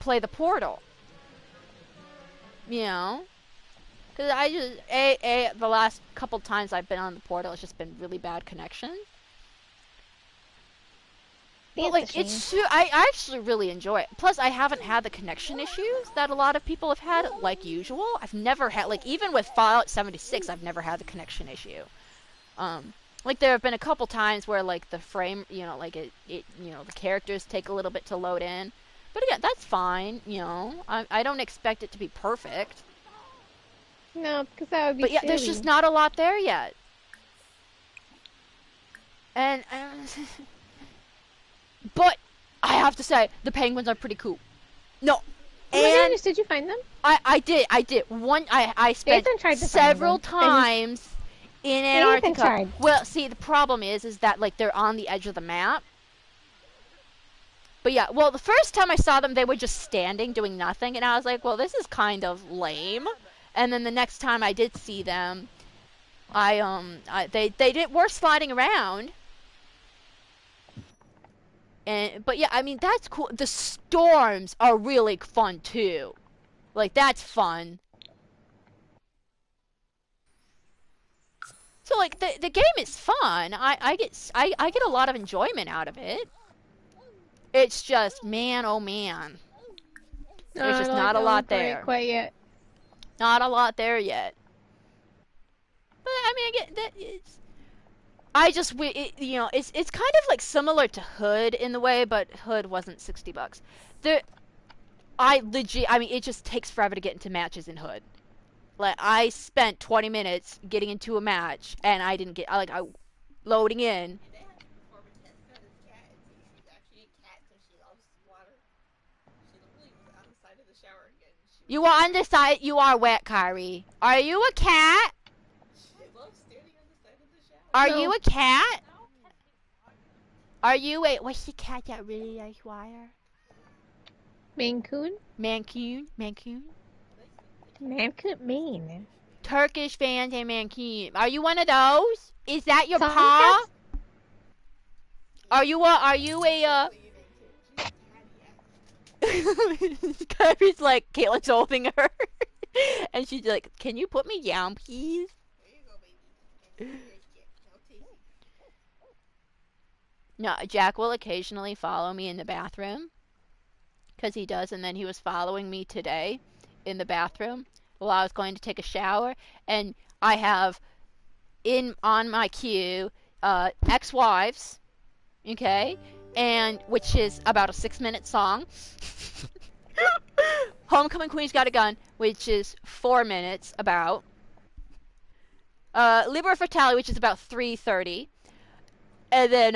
play the Portal. You know? Because I just, the last couple times I've been on the Portal, it's just been really bad connection. But, like, I actually really enjoy it. Plus, I haven't had the connection issues that a lot of people have had, like usual. I've never had, like, even with Fallout 76, I've never had the connection issue. Like, there have been a couple times where, like, the frame, you know, like, you know, the characters take a little bit to load in. But again, that's fine, you know. I don't expect it to be perfect. No, because that would be But yeah, silly. there's just not a lot there yet. And, but I have to say, the penguins are pretty cool. No, oh my goodness, did you find them? I did. I spent several times in Antarctica. Well, see, the problem is that, like, they're on the edge of the map. But yeah, well, the first time I saw them, they were just standing, doing nothing, and I was like, well, this is kind of lame. And then the next time I did see them, they were sliding around. But yeah, I mean, that's cool. The storms are really fun too. Like, that's fun. So like, the game is fun. I get a lot of enjoyment out of it. It's just, man, oh man. There's just not a lot there. Quite yet. Not a lot there yet. But I mean, I get that it's. I just, you know, it's kind of like similar to Hood in the way, but Hood wasn't $60. I mean, it just takes forever to get into matches in Hood. Like, I spent 20 minutes getting into a match, and I didn't get, loading in. You are on the side, you are wet, Kyrie. Are you a cat? Are you a cat? Are you a, what's the cat that really likes water? Mancoon? Mancoon? Mancoon? Mancoon, Maine. Turkish fans and Mancoon. Are you one of those? Is that your paw? Are you a, Kyrie's like, Caitlin's holding her. And she's like, can you put me down, please? No, Jack will occasionally follow me in the bathroom. Because he does, and then he was following me today in the bathroom while I was going to take a shower. And I have on my queue, Ex-Wives, okay? And, which is about a 6-minute song. Homecoming Queen's Got a Gun, which is 4 minutes, about. Libera Fatale, which is about 3:30. And then,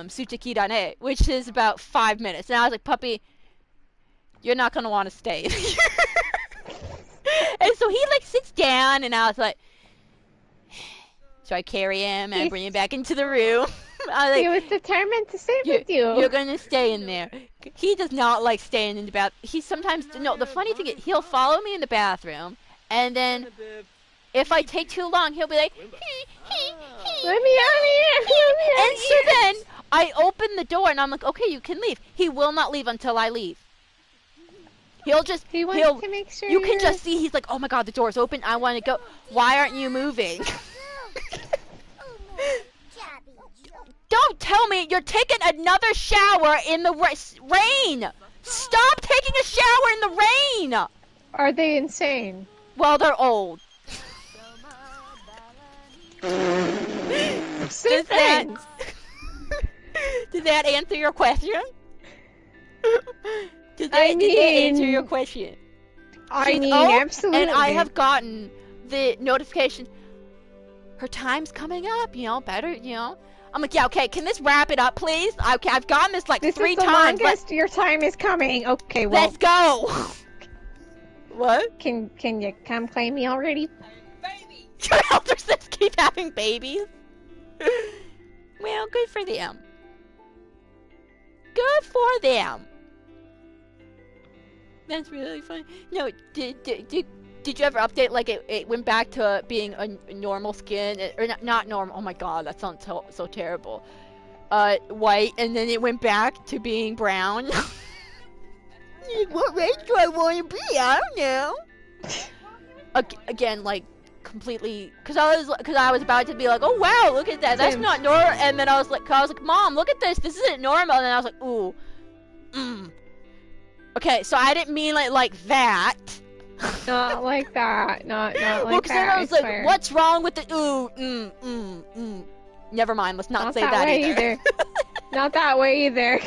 Sooshikitty, which is about 5 minutes. And I was like, puppy, you're not gonna want to stay. And so he, like, sits down, and I was like, so I carry him, and I bring him back into the room. I was like, he was determined to stay with you. You're gonna stay in there. He does not like staying in the bath. He sometimes, no, the funny thing is, he'll follow me in the bathroom, and then, if I take too long, he'll be like, let me out of here. And so then, I open the door, and I'm like, okay, you can leave. He will not leave until I leave. He'll just, he wants to make sure you can just see, he's like, oh my god, the door's open, I want to go. Why aren't you moving? Don't tell me you're taking another shower in the rain! Stop taking a shower in the rain! Are they insane? Well, they're old. Does that answer your question? Did that answer your question? Absolutely. And I have gotten the notification, her time's coming up, you know, better, you know. I'm like, yeah, okay, can this wrap it up, please? Okay, I've gotten this like 3 times. This is the longest your time is coming. Okay, well. Let's go! What? Can you come claim me already? Baby! Your elder says keep having babies. Well, good for them. Good for them. That's really funny. No, did you ever update, like, it went back to being a normal skin, or not normal, oh my god, that sounds so terrible. White, and then it went back to being brown. what race do I want to be? I don't know. Again, like, completely, because I was about to be like, oh wow, look at that, that's not normal, and then I was like, Mom, look at this isn't normal, and then I was like, ooh, okay, so I didn't mean it like that. Not like that, not like that. Well, because then I was like, what's wrong with the Never mind, let's not say that either. Not that way either.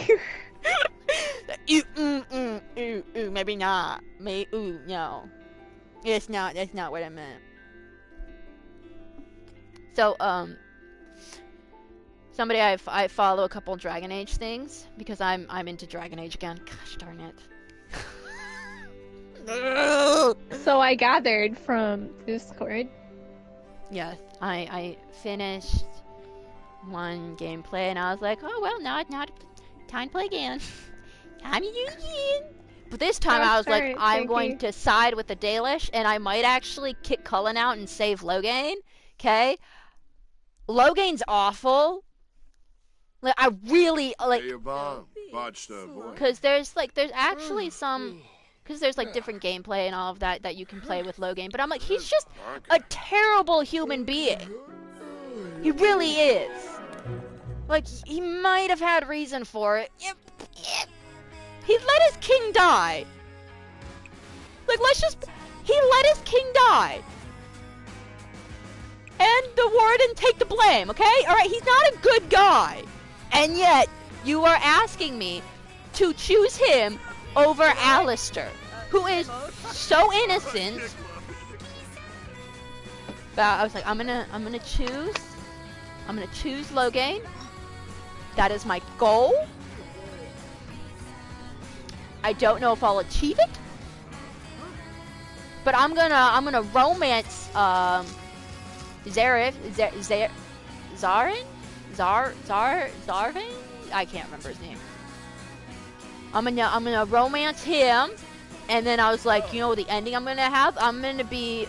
Maybe not. No. That's not what I meant. So, somebody I follow a couple Dragon Age things because I'm into Dragon Age again. Gosh darn it. So I gathered from Discord. Yeah, I finished one gameplay and I was like, oh well, now time to play again. Time to use again. But this time I was like, I'm going to side with the Dalish, and I might actually kick Cullen out and save Loghain. Okay? Loghain's awful. Like, I really, like... Because there's actually some... Because there's, like, different gameplay and all of that you can play with Loghain. But I'm like, he's just a terrible human being. He really is. Like, he might have had reason for it. He let his king die. Like, he let his king die. And the warden take the blame, okay? Alright, he's not a good guy. And yet, you are asking me to choose him over Alistair, who is so innocent. But I was like, I'm gonna choose Loghain. That is my goal. I don't know if I'll achieve it, but I'm gonna romance Zarvin? I can't remember his name. I'm gonna romance him, and then I was like, you know, the ending I'm gonna have, I'm gonna be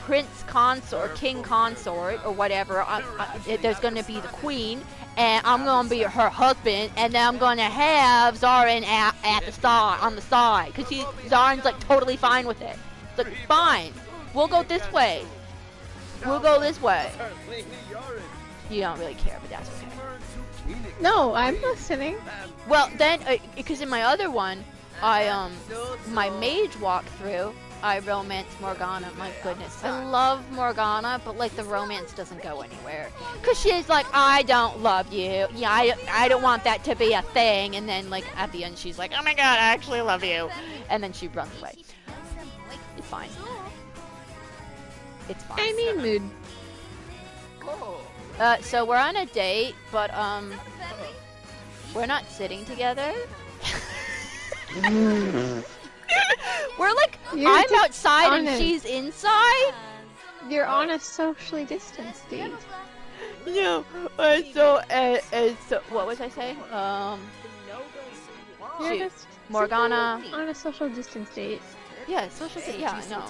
Prince Consort, King Consort, or whatever. There's gonna be the Queen. And I'm gonna be her husband, and then I'm gonna have Zarin at the side, on the side, cause Zarin's like totally fine with it. It's like, fine, we'll go this way. We'll go this way. You don't really care, but that's okay. No, I'm listening. Well, then, because in my other one, my mage walkthrough, I romance Morgana. My goodness, I love Morgana, but like the romance doesn't go anywhere. Cause she's like, I don't love you. Yeah, I don't want that to be a thing. And then like at the end, she's like, oh my god, I actually love you. And then she runs away. It's fine. It's fine. I'm in mood. So we're on a date, but we're not sitting together. We're like, I'm outside and she's inside. You're on a socially distanced date. No, so what was I saying? You're just Morgana on a social distance date. Yeah, social distance. Yeah, no.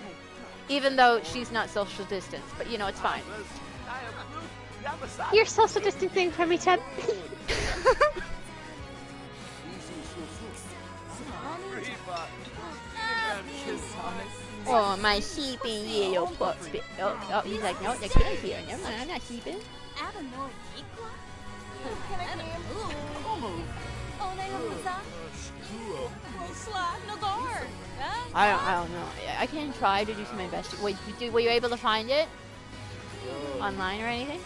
Even though she's not social distance, but you know, it's fine. You're social distancing from each other. Oh, my sheeping little puppy. Oh, he's like, no, they can't hear. Never mind, I'm not sheeping. I don't know. I can try to do some investigation. Wait, were you able to find it? Online or anything?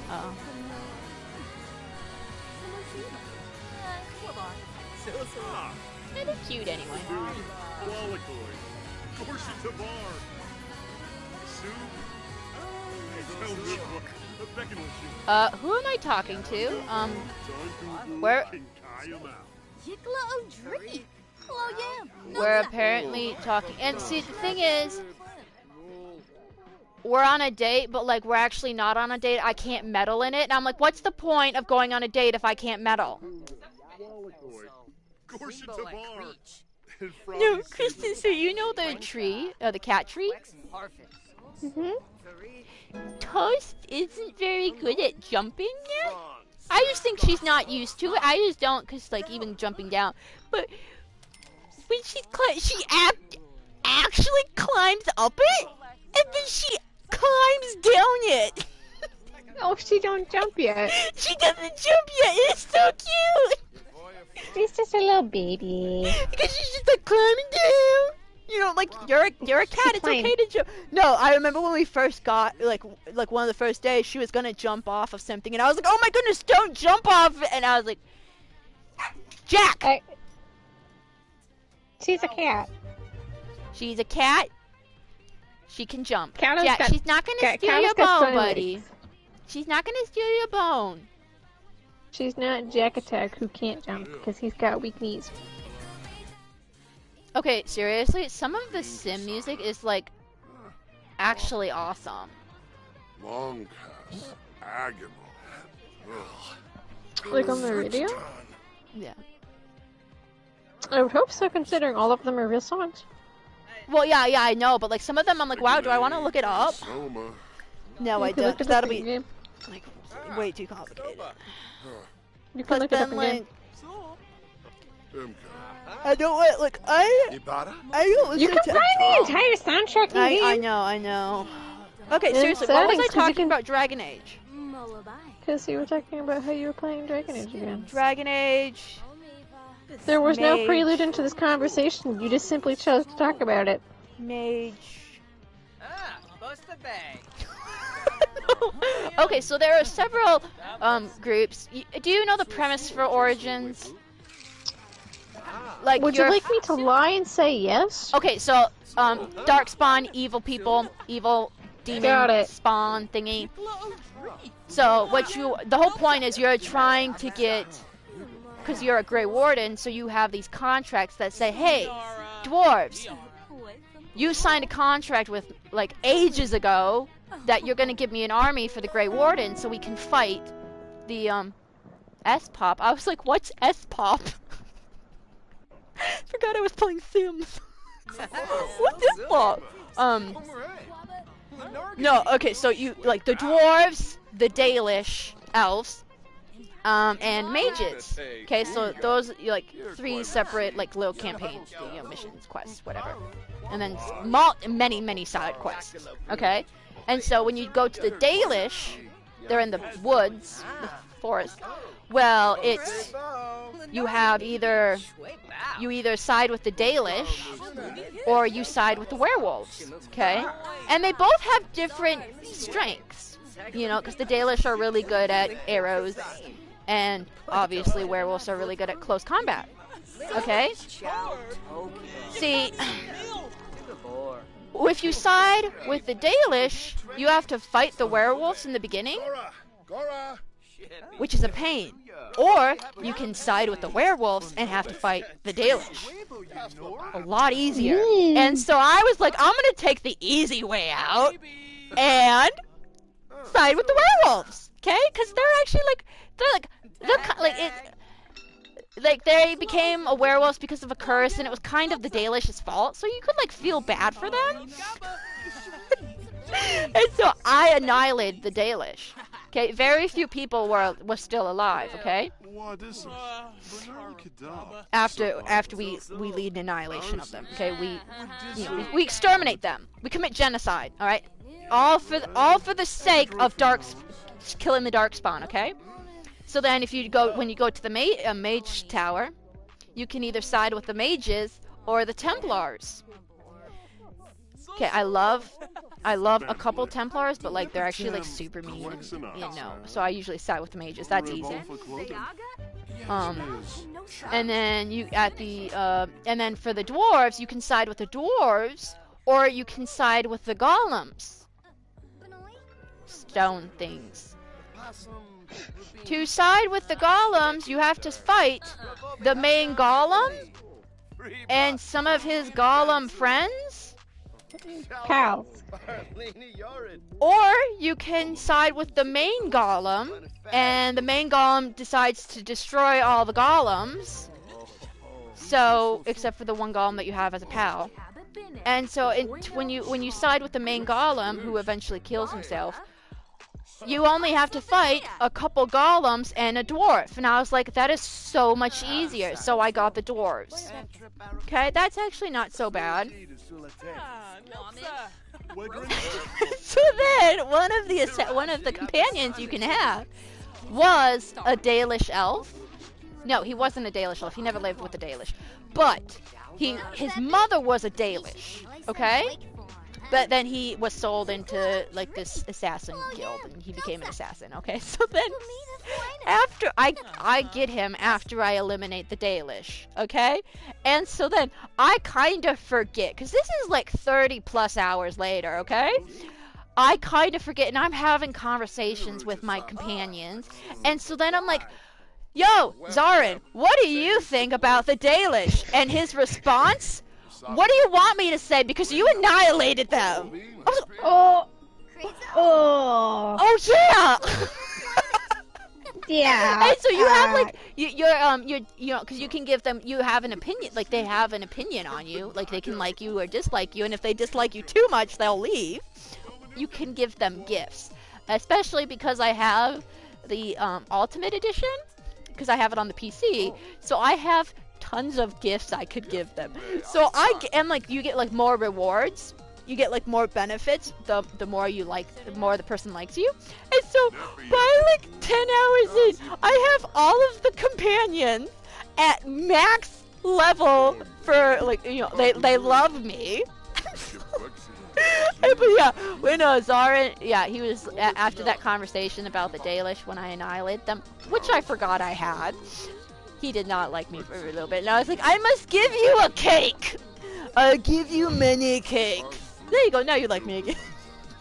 Uh-oh. They're cute anyway. Who am I talking to? Where? We're apparently talking. And see, the thing is, we're on a date, but like we're actually not on a date. I can't meddle in it. And I'm like, what's the point of going on a date if I can't meddle? No, Kristen, so you know the tree, the cat tree? Mm-hmm. Toast isn't very good at jumping yet. I just think she's not used to it. I just don't, because, like, even jumping down. But when she actually climbs up it, and then she climbs down it. Oh, she don't jump yet. She doesn't jump yet. It's so cute. She's just a little baby. Because she's just, like, climbing down. You know, like, you're a cat, it's okay to jump. No, I remember when we first got, like one of the first days, she was gonna jump off of something, and I was like, oh my goodness, don't jump off of it, and I was like, Jack! She's a cat. She's a cat. She can jump. Jack, she's not gonna steal your bone, buddy. She's not gonna steal your bone. She's not Jack Attack, who can't jump, because he's got weak knees. Okay, seriously, some of the sim music is, like, actually awesome. Long cast, agonal. Like on the radio? Yeah. I would hope so, considering all of them are real songs. Well, yeah, I know, but, like, some of them I'm like, wow, do I want to look it up? No, I don't, 'cause that'll be, like, way too complicated. You can look it up again. I don't want, like, I don't listen you can to find the entire soundtrack in game. I know. Okay, seriously, what was I talking about Dragon Age? Because you were talking about how you were playing Dragon Age again. Dragon Age. There was no prelude into this conversation. You just simply chose to talk about it. Mage. Okay, so there are several groups. Do you know the premise for Origins? Like, would you like me to lie and say yes? Okay, so Darkspawn, evil people, evil demon spawn thingy. So the whole point is you're trying to get, because you're a Grey Warden, so you have these contracts that say, hey, dwarves, you signed a contract with, like, ages ago that you're going to give me an army for the Grey Warden so we can fight the S-Pop. I was like, what's S-Pop? Forgot I was playing Sims. What's S-Pop? No, okay, so you, like, the dwarves, the Dalish elves, and mages. Okay, so those, like, 3 separate, like, little campaigns, you know, missions, quests, whatever. And then many side quests, okay? And so when you go to the Dalish, they're in the woods, the forest. Well, it's, you either side with the Dalish, or you side with the werewolves, okay? And they both have different strengths, you know, because the Dalish are really good at arrows, and obviously werewolves are really good at close combat, okay? See, if you side with the Dalish, you have to fight the werewolves in the beginning, which is a pain. Or you can side with the werewolves and have to fight the Dalish. A lot easier. And so I was like, I'm gonna take the easy way out and side with the werewolves, okay? Because they're actually like they became a werewolf because of a curse, and it was kind of the Dalish's fault, so you could, like, feel bad for them. And so I annihilated the Dalish. Okay, very few people were still alive, okay? After we lead an annihilation of them, okay? We exterminate them. We commit genocide, all right? All for the sake of killing the Darkspawn, okay? So then when you go to the mage tower, you can either side with the mages or the Templars. Okay, I love a couple Templars, but, like, they're actually, like, super mean and, you know, so I usually side with the mages. That's easy. And then and then for the dwarves, you can side with the dwarves, or you can side with the golems. Stone things. To side with the golems, you have to fight the main golem and some of his golem friends. Cows. Or you can side with the main golem, and the main golem decides to destroy all the golems. So, except for the one golem that you have as a pal. And so when you side with the main golem, who eventually kills himself, you only have to fight a couple golems and a dwarf. And I was like, that is so much easier. So I got the dwarves. Okay, that's actually not so bad. So then, one of the companions you can have was a Dalish elf. No, he wasn't a Dalish elf. He never lived with a Dalish. But his mother was a Dalish. Okay? But then he was sold into like this assassin guild, and he became an assassin. Okay, so then after I get him after I eliminate the Dalish. Okay, and so then I kind of forget, because this is like 30 plus hours later. Okay, I kind of forget, and I'm having conversations with my companions, and so then I'm like, "Yo, Zarin, what do you think about the Dalish?" And his response, "What do you want me to say? Because you annihilated them." Oh yeah. Yeah. And so you have like you know, because you can give them, you have an opinion, like they have an opinion on you, like they can like you or dislike you, and if they dislike you too much, they'll leave. You can give them gifts, especially because I have the Ultimate Edition, because I have it on the PC, so I have tons of gifts I could give them. So and like you get like more rewards, you get like more benefits the more you like, the more the person likes you. And so by like 10 hours in, I have all of the companions at max level for like, you know, they love me. But yeah, when Zarin, yeah, he was after that conversation about the Dalish when I annihilated them, which I forgot I had. He did not like me for a little bit, and I was like, I must give you a cake! I'll give you many cakes. There you go, now you like me again.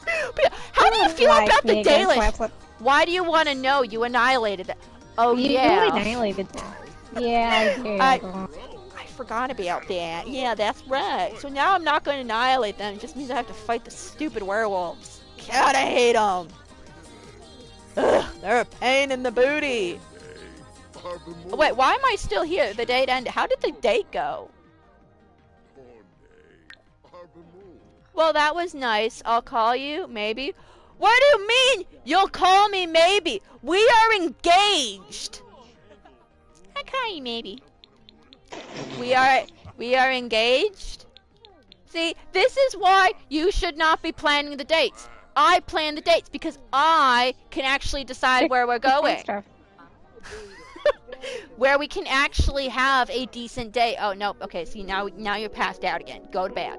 But yeah, how do you feel about the Dalish? Why do you want to know? You annihilated them. Oh, yeah. You annihilated them. Yeah, I did. I forgot about that. Yeah, that's right. So now I'm not going to annihilate them. It just means I have to fight the stupid werewolves. God, I hate them. Ugh, they're a pain in the booty. Wait, why am I still here? The date ended. How did the date go? Well, that was nice. I'll call you, maybe. What do you mean, you'll call me, maybe? We are engaged. I'll call you, maybe. We are engaged? See, this is why you should not be planning the dates. I plan the dates because I can actually decide where we're going. Where we can actually have a decent day. Oh, no. Okay, see, now you're passed out again. Go to bed.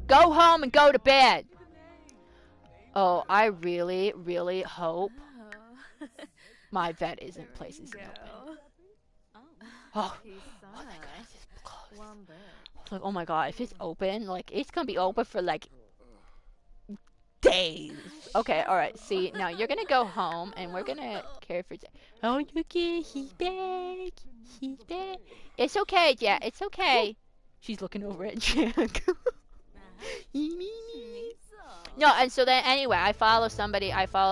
Go home and go to bed. Oh, I really, really hope my vet isn't Playz isn't open. Oh my goodness, it's closed. Like, oh my god, if it's open, like, it's gonna be open for, like, days. Okay, alright, see, now you're gonna go home, and we're gonna care for... Oh, look at, he's back. He's back. It's okay, yeah, it's okay. She's looking over at Jack. No, and so then, anyway, I follow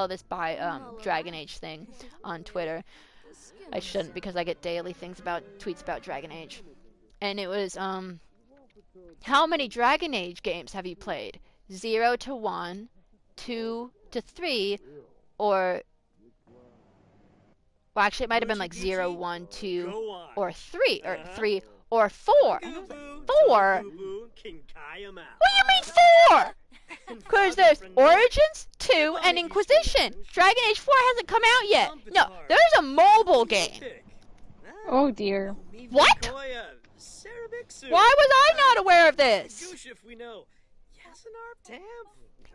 this by, Dragon Age thing on Twitter. I shouldn't, because I get daily tweets about Dragon Age. And it was, how many Dragon Age games have you played? 0 to 1, 2 to 3, or... Well, actually, it might have been like 0, 1, 2, or 3, or 3, or 4. And I was like, 4? What do you mean 4? Because there's Origins, 2, and Inquisition. Dragon Age 4 hasn't come out yet. No, there's a mobile game. Oh dear. What? Why was I not aware of this?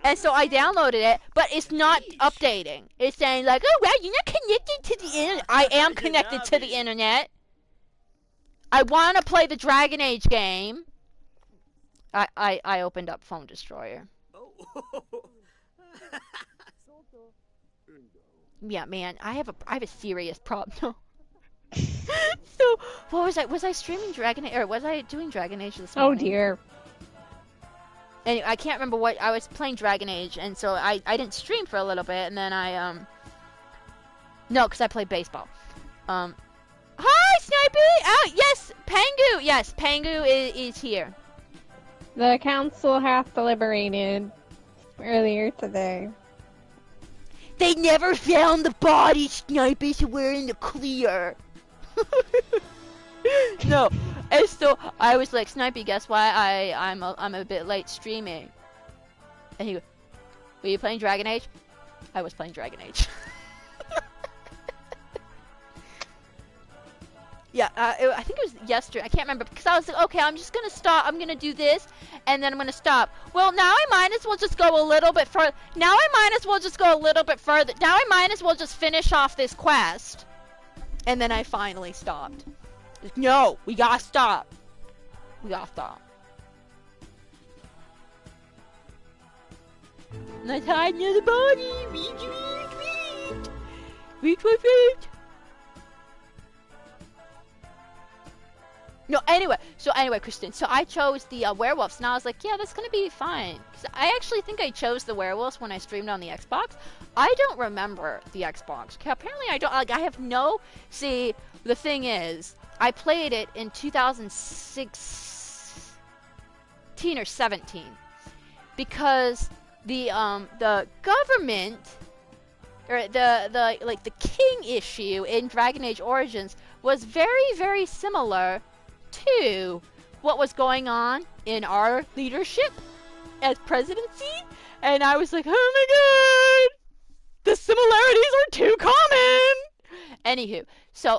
And so I downloaded it, but it's not updating. It's saying like, oh, well, you're not connected to the internet. I am connected to the internet. I want to play the Dragon Age game. I opened up Phone Destroyer. Yeah, man, I have a serious problem. So, what was I? Was I streaming Dragon Age, or was I doing Dragon Age this morning? Oh dear. Anyway, I can't remember what I was playing Dragon Age, and so I didn't stream for a little bit, and then no, because I played baseball. Hi, Snipey! Oh, yes, Pangu! Yes, Pangu is here. The council hath deliberated earlier today. They never found the body, Sniper, so we're in the clear. No, and so I was like, Snipey, guess why I'm a bit late streaming? And he goes, were you playing Dragon Age? I was playing Dragon Age. Yeah, I think it was yesterday. I can't remember because I was like, okay, I'm just gonna stop. I'm gonna do this, and then I'm gonna stop. Well, now I might as well just go a little bit further. Now I might as well just go a little bit further. Now I might as well just finish off this quest. And then I finally stopped. Like, no, we gotta stop. We gotta stop. Let's hide near the body. Retweet. No, anyway, Kristen, so I chose the werewolves, and I was like, yeah, that's gonna be fine. Because I actually think I chose the werewolves when I streamed on the Xbox. I don't remember the Xbox. Apparently I don't, like, I have no, see, the thing is, I played it in 2016 or 17. Because the government, or the king issue in Dragon Age Origins was very, very similar to what was going on in our leadership as presidency, and I was like, oh my god, the similarities are too common. Anywho, so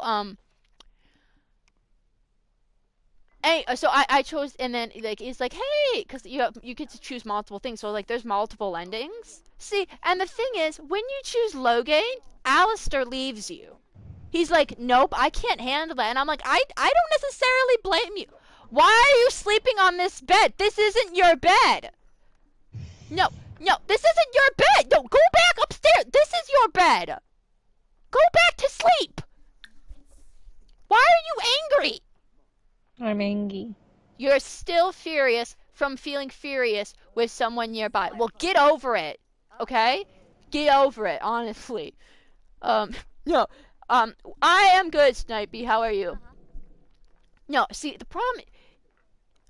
so I chose, and then like it's like, hey, because you get to choose multiple things, so like there's multiple endings. See, and the thing is, when you choose Loghain, Alistair leaves you. He's like, nope, I can't handle that. And I'm like, I don't necessarily blame you. Why are you sleeping on this bed? This isn't your bed. No, this isn't your bed. No, go back upstairs. This is your bed. Go back to sleep. Why are you angry? I'm angry. You're still furious from feeling furious with someone nearby. Well, get over it, okay? Get over it, honestly. No. I am good, Snipey. How are you? No, see, the problem...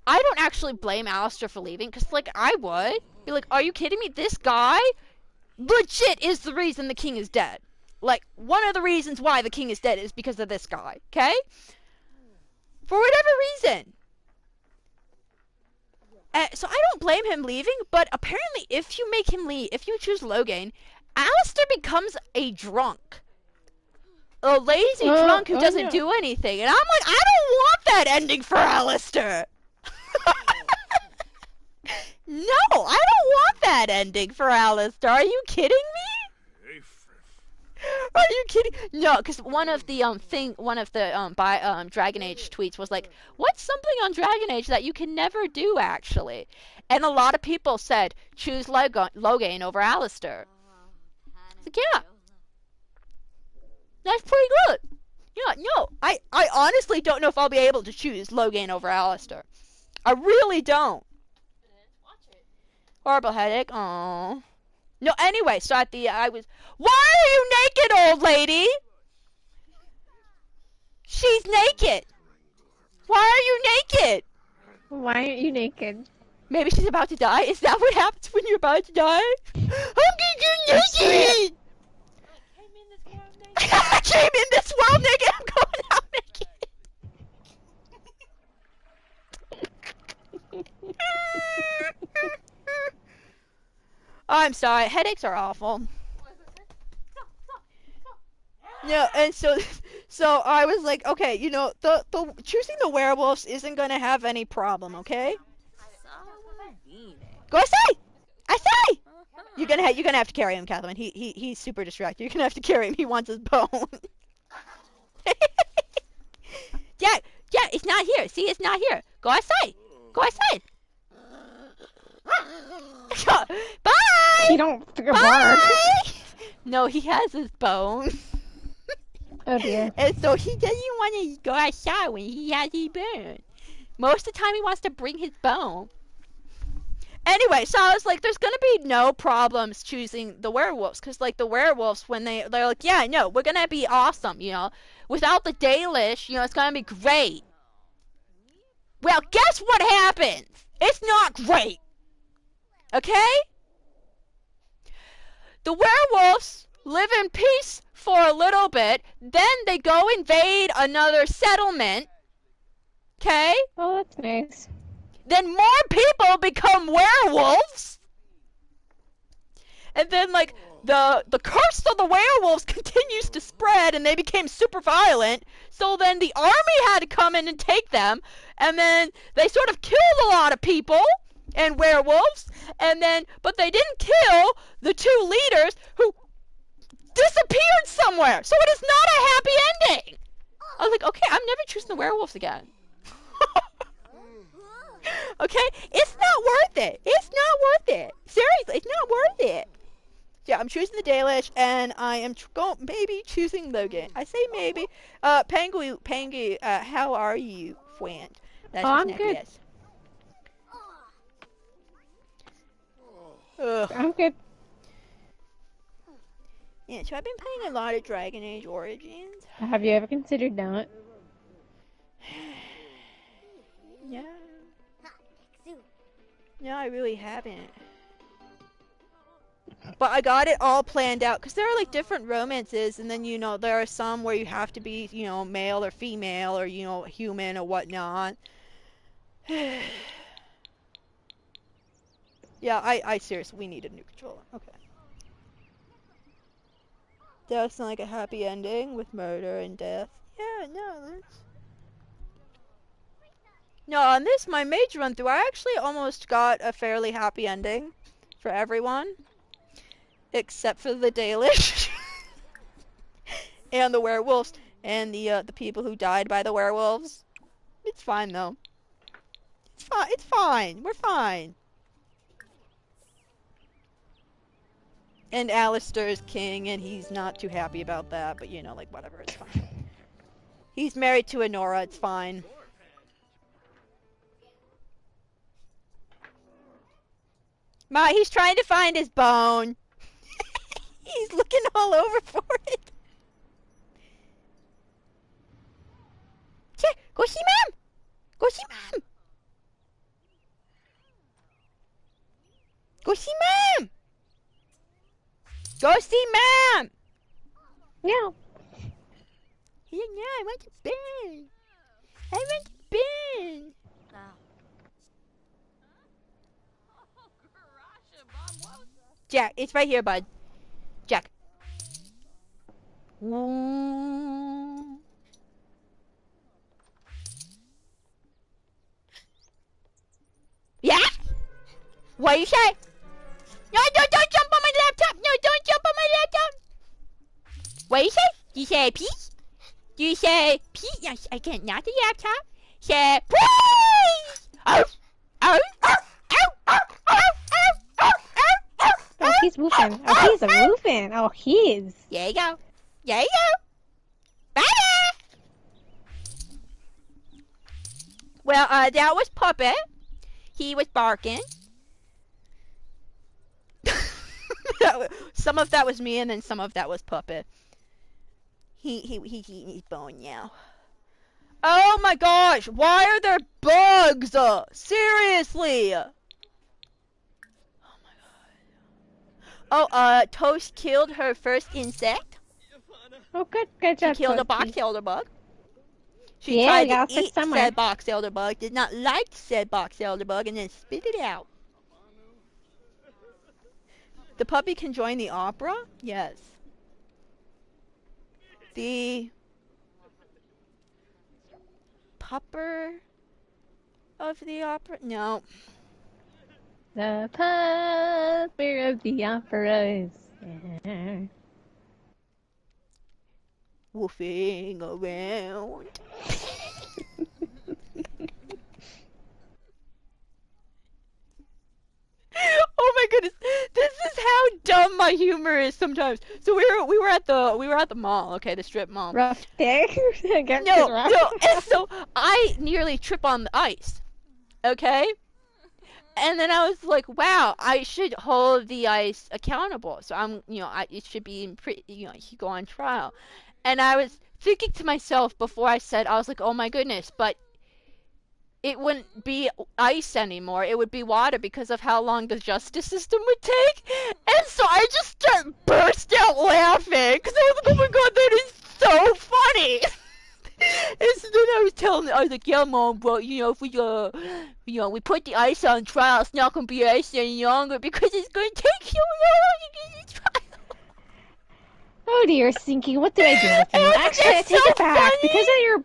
I don't actually blame Alistair for leaving, because, like, I would. Be like, are you kidding me? This guy legit is the reason the king is dead. Like, one of the reasons why the king is dead is because of this guy, okay? For whatever reason. So I don't blame him leaving, but apparently if you make him leave, if you choose Loghain, Alistair becomes a drunk. A lazy drunk who doesn't do anything. And I'm like, I don't want that ending for Alistair. No, I don't want that ending for Alistair. Are you kidding me? Are you kidding? No, because one of the Dragon Age tweets was like, what's something on Dragon Age that you can never do, actually? And a lot of people said, choose Loghain over Alistair. It's like, yeah. That's pretty good. Yeah, no, I honestly don't know if I'll be able to choose Loghain over Alistair. I really don't. Horrible headache. Aww. No, anyway, so at the, why are you naked, old lady? She's naked. Why are you naked? Why aren't you naked? Maybe she's about to die. Is that what happens when you're about to die? I'm gonna get naked! I came in this world naked. I'm going out naked. I'm sorry. Headaches are awful. Yeah, and so I was like, okay, you know, the choosing the werewolves isn't gonna have any problem, okay? Go say! I say! You're gonna have to carry him, Catherine. He's super distracted. You're gonna have to carry him. He wants his bone. Yeah, it's not here. See, it's not here. Go outside. Go outside. Bye. You don't bark. No, he has his bone. Oh dear. And so he doesn't want to go outside when he has his bone. Most of the time, he wants to bring his bone. Anyway, so I was like, there's gonna be no problems choosing the werewolves, because like the werewolves, when they're like, yeah, no, we're gonna be awesome, you know, without the Dalish, you know, it's gonna be great. Well, guess what happens? It's not great. Okay? The werewolves live in peace for a little bit, then they go invade another settlement, okay? Oh, that's nice. Then more people become werewolves, and then, like, the curse of the werewolves continues to spread, and they became super violent, so then the army had to come in and take them, and then they sort of killed a lot of people and werewolves, and then, but they didn't kill the two leaders who disappeared somewhere, so it is not a happy ending. I was like, okay, I'm never choosing the werewolves again. Okay, it's not worth it. It's not worth it. Seriously, it's not worth it. Yeah, I'm choosing the Dalish, and I am maybe choosing Logan. I say maybe. Pangu, how are you, friend? Oh, I'm good. Yes. Ugh. I'm good. Yeah, so I've been playing a lot of Dragon Age Origins. Have you ever considered not? Yeah. No, I really haven't. But I got it all planned out, because there are, like, different romances, and then, you know, there are some where you have to be, you know, male or female, or, you know, human or whatnot. Yeah, I seriously, we need a new controller. Okay. Death's not like a happy ending with murder and death. Yeah, no, that's... No, on this, my major run through, I actually almost got a fairly happy ending for everyone. Except for the Dalish. And the werewolves. And the people who died by the werewolves. It's fine, though. It's fine. We're fine. And Alistair's king, and he's not too happy about that, but you know, like, whatever, it's fine. He's married to Honora, it's fine. He's trying to find his bone. He's looking all over for it. Go see Mom! Go see Mom! Go see Mom! Go see Mom! No. He's like, no, I want to bed. I want to bed. Jack, it's right here, bud. Jack. Yeah? What you say? No, don't jump on my laptop. No, don't jump on my laptop. What you say? You say peace? Do you say peace? Yes, again, not the laptop. Say please. Oh, oh, oh, oh, oh, oh, oh, oh. Oh, he's woofing. Oh, he's a woofing. Oh, he is. There you go. There you go. Bye-bye. Well, that was Puppet. He was barking. Some of that was me, and then some of that was Puppet. He's bone now. Oh my gosh! Why are there bugs? Seriously! Oh, Toast killed her first insect. Oh, good job. She killed a box Toasty. elderbug. She Yeah, tried to eat somewhere. said box elderbug, did not like said box elderbug, and then spit it out. The puppy can join the opera? Yes. The pupper of the opera? No. The pupper of the opera is there. Woofing around. Oh my goodness, this is how dumb my humor is sometimes. So we were at the mall, okay, the strip mall. Rough day. No, and so I nearly trip on the ice, okay? And then I was like, wow, I should hold the ice accountable. So it should be it should go on trial. And I was thinking to myself before I said, I was like, oh my goodness, but it wouldn't be ice anymore. It would be water because of how long the justice system would take. And so I just burst out laughing because I was like, oh my god, that is so funny. And so then I was like, yeah, Mom, but if we put the ice on trial, it's not gonna be ice any longer because it's gonna take so long to get the trial. Oh dear, Sinky, what did I do with you? Actually, I take it back because of your.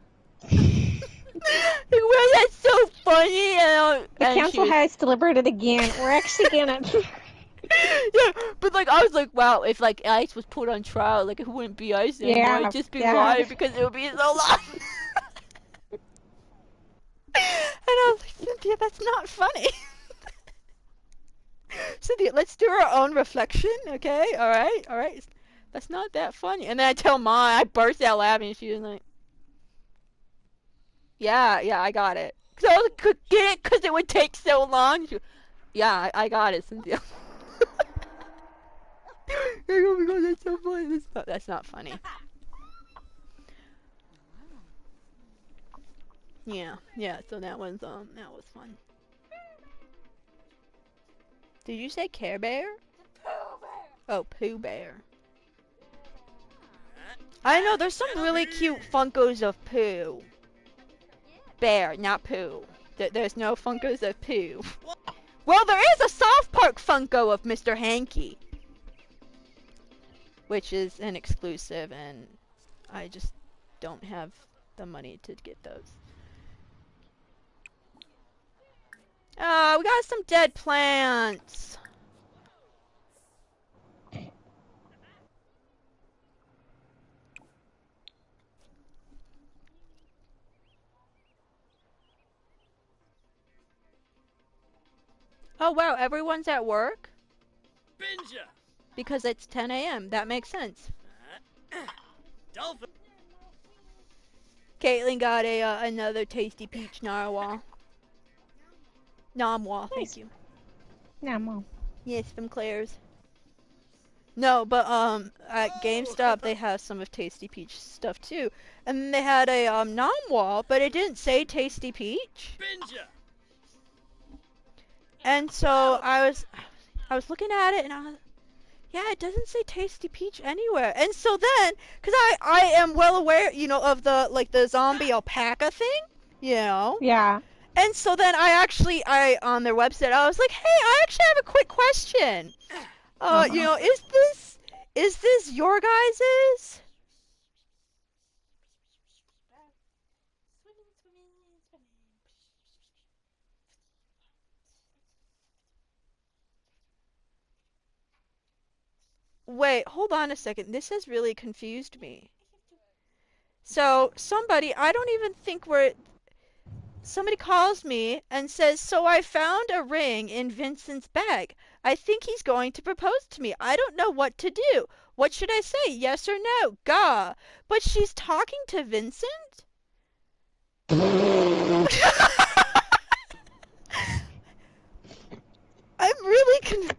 Well, that's so funny. The council has deliberated again. We're actually gonna. Yeah, but like I was like, wow, if like ice was put on trial, like it wouldn't be ice anymore. It'd just be water because it would be so long. And I was like, Cynthia, that's not funny. Cynthia, let's do our own reflection, okay? All right. That's not that funny. And then I tell Mom, I burst out laughing, and she was like, yeah, I got it. So I was like, get it? Because it would take so long. Yeah, I got it, Cynthia. Oh my god, that's so funny. That's not funny. Yeah, so that was fun. Did you say Care Bear? Pooh Bear. Oh, Pooh Bear. I know, there's some really cute Funkos of Pooh. Bear, not Pooh. There's no Funkos of Pooh. Well, there is a South Park Funko of Mr. Hanky. Which is an exclusive, and I just don't have the money to get those. Oh, we got some dead plants. Oh wow, everyone's at work? Binja. Because it's 10 a.m. That makes sense. Dolphin. Caitlin got another tasty peach narwhal. Namwa, thank you. Namwa. Yes, from Claire's. No, but at GameStop they have some of Tasty Peach stuff too, and then they had a Namwa, but it didn't say Tasty Peach. Binja. And so I was looking at it, and I was, yeah, it doesn't say Tasty Peach anywhere. And so then, because I am well aware, of the zombie alpaca thing, Yeah. And so then I on their website, I was like, hey, I actually have a quick question. Is this your guys's? Wait, hold on a second. This has really confused me. So somebody, I don't even think somebody calls me and says, so I found a ring in Vincent's bag. I think he's going to propose to me. I don't know what to do. What should I say? Yes or no? Gah. But she's talking to Vincent? I'm really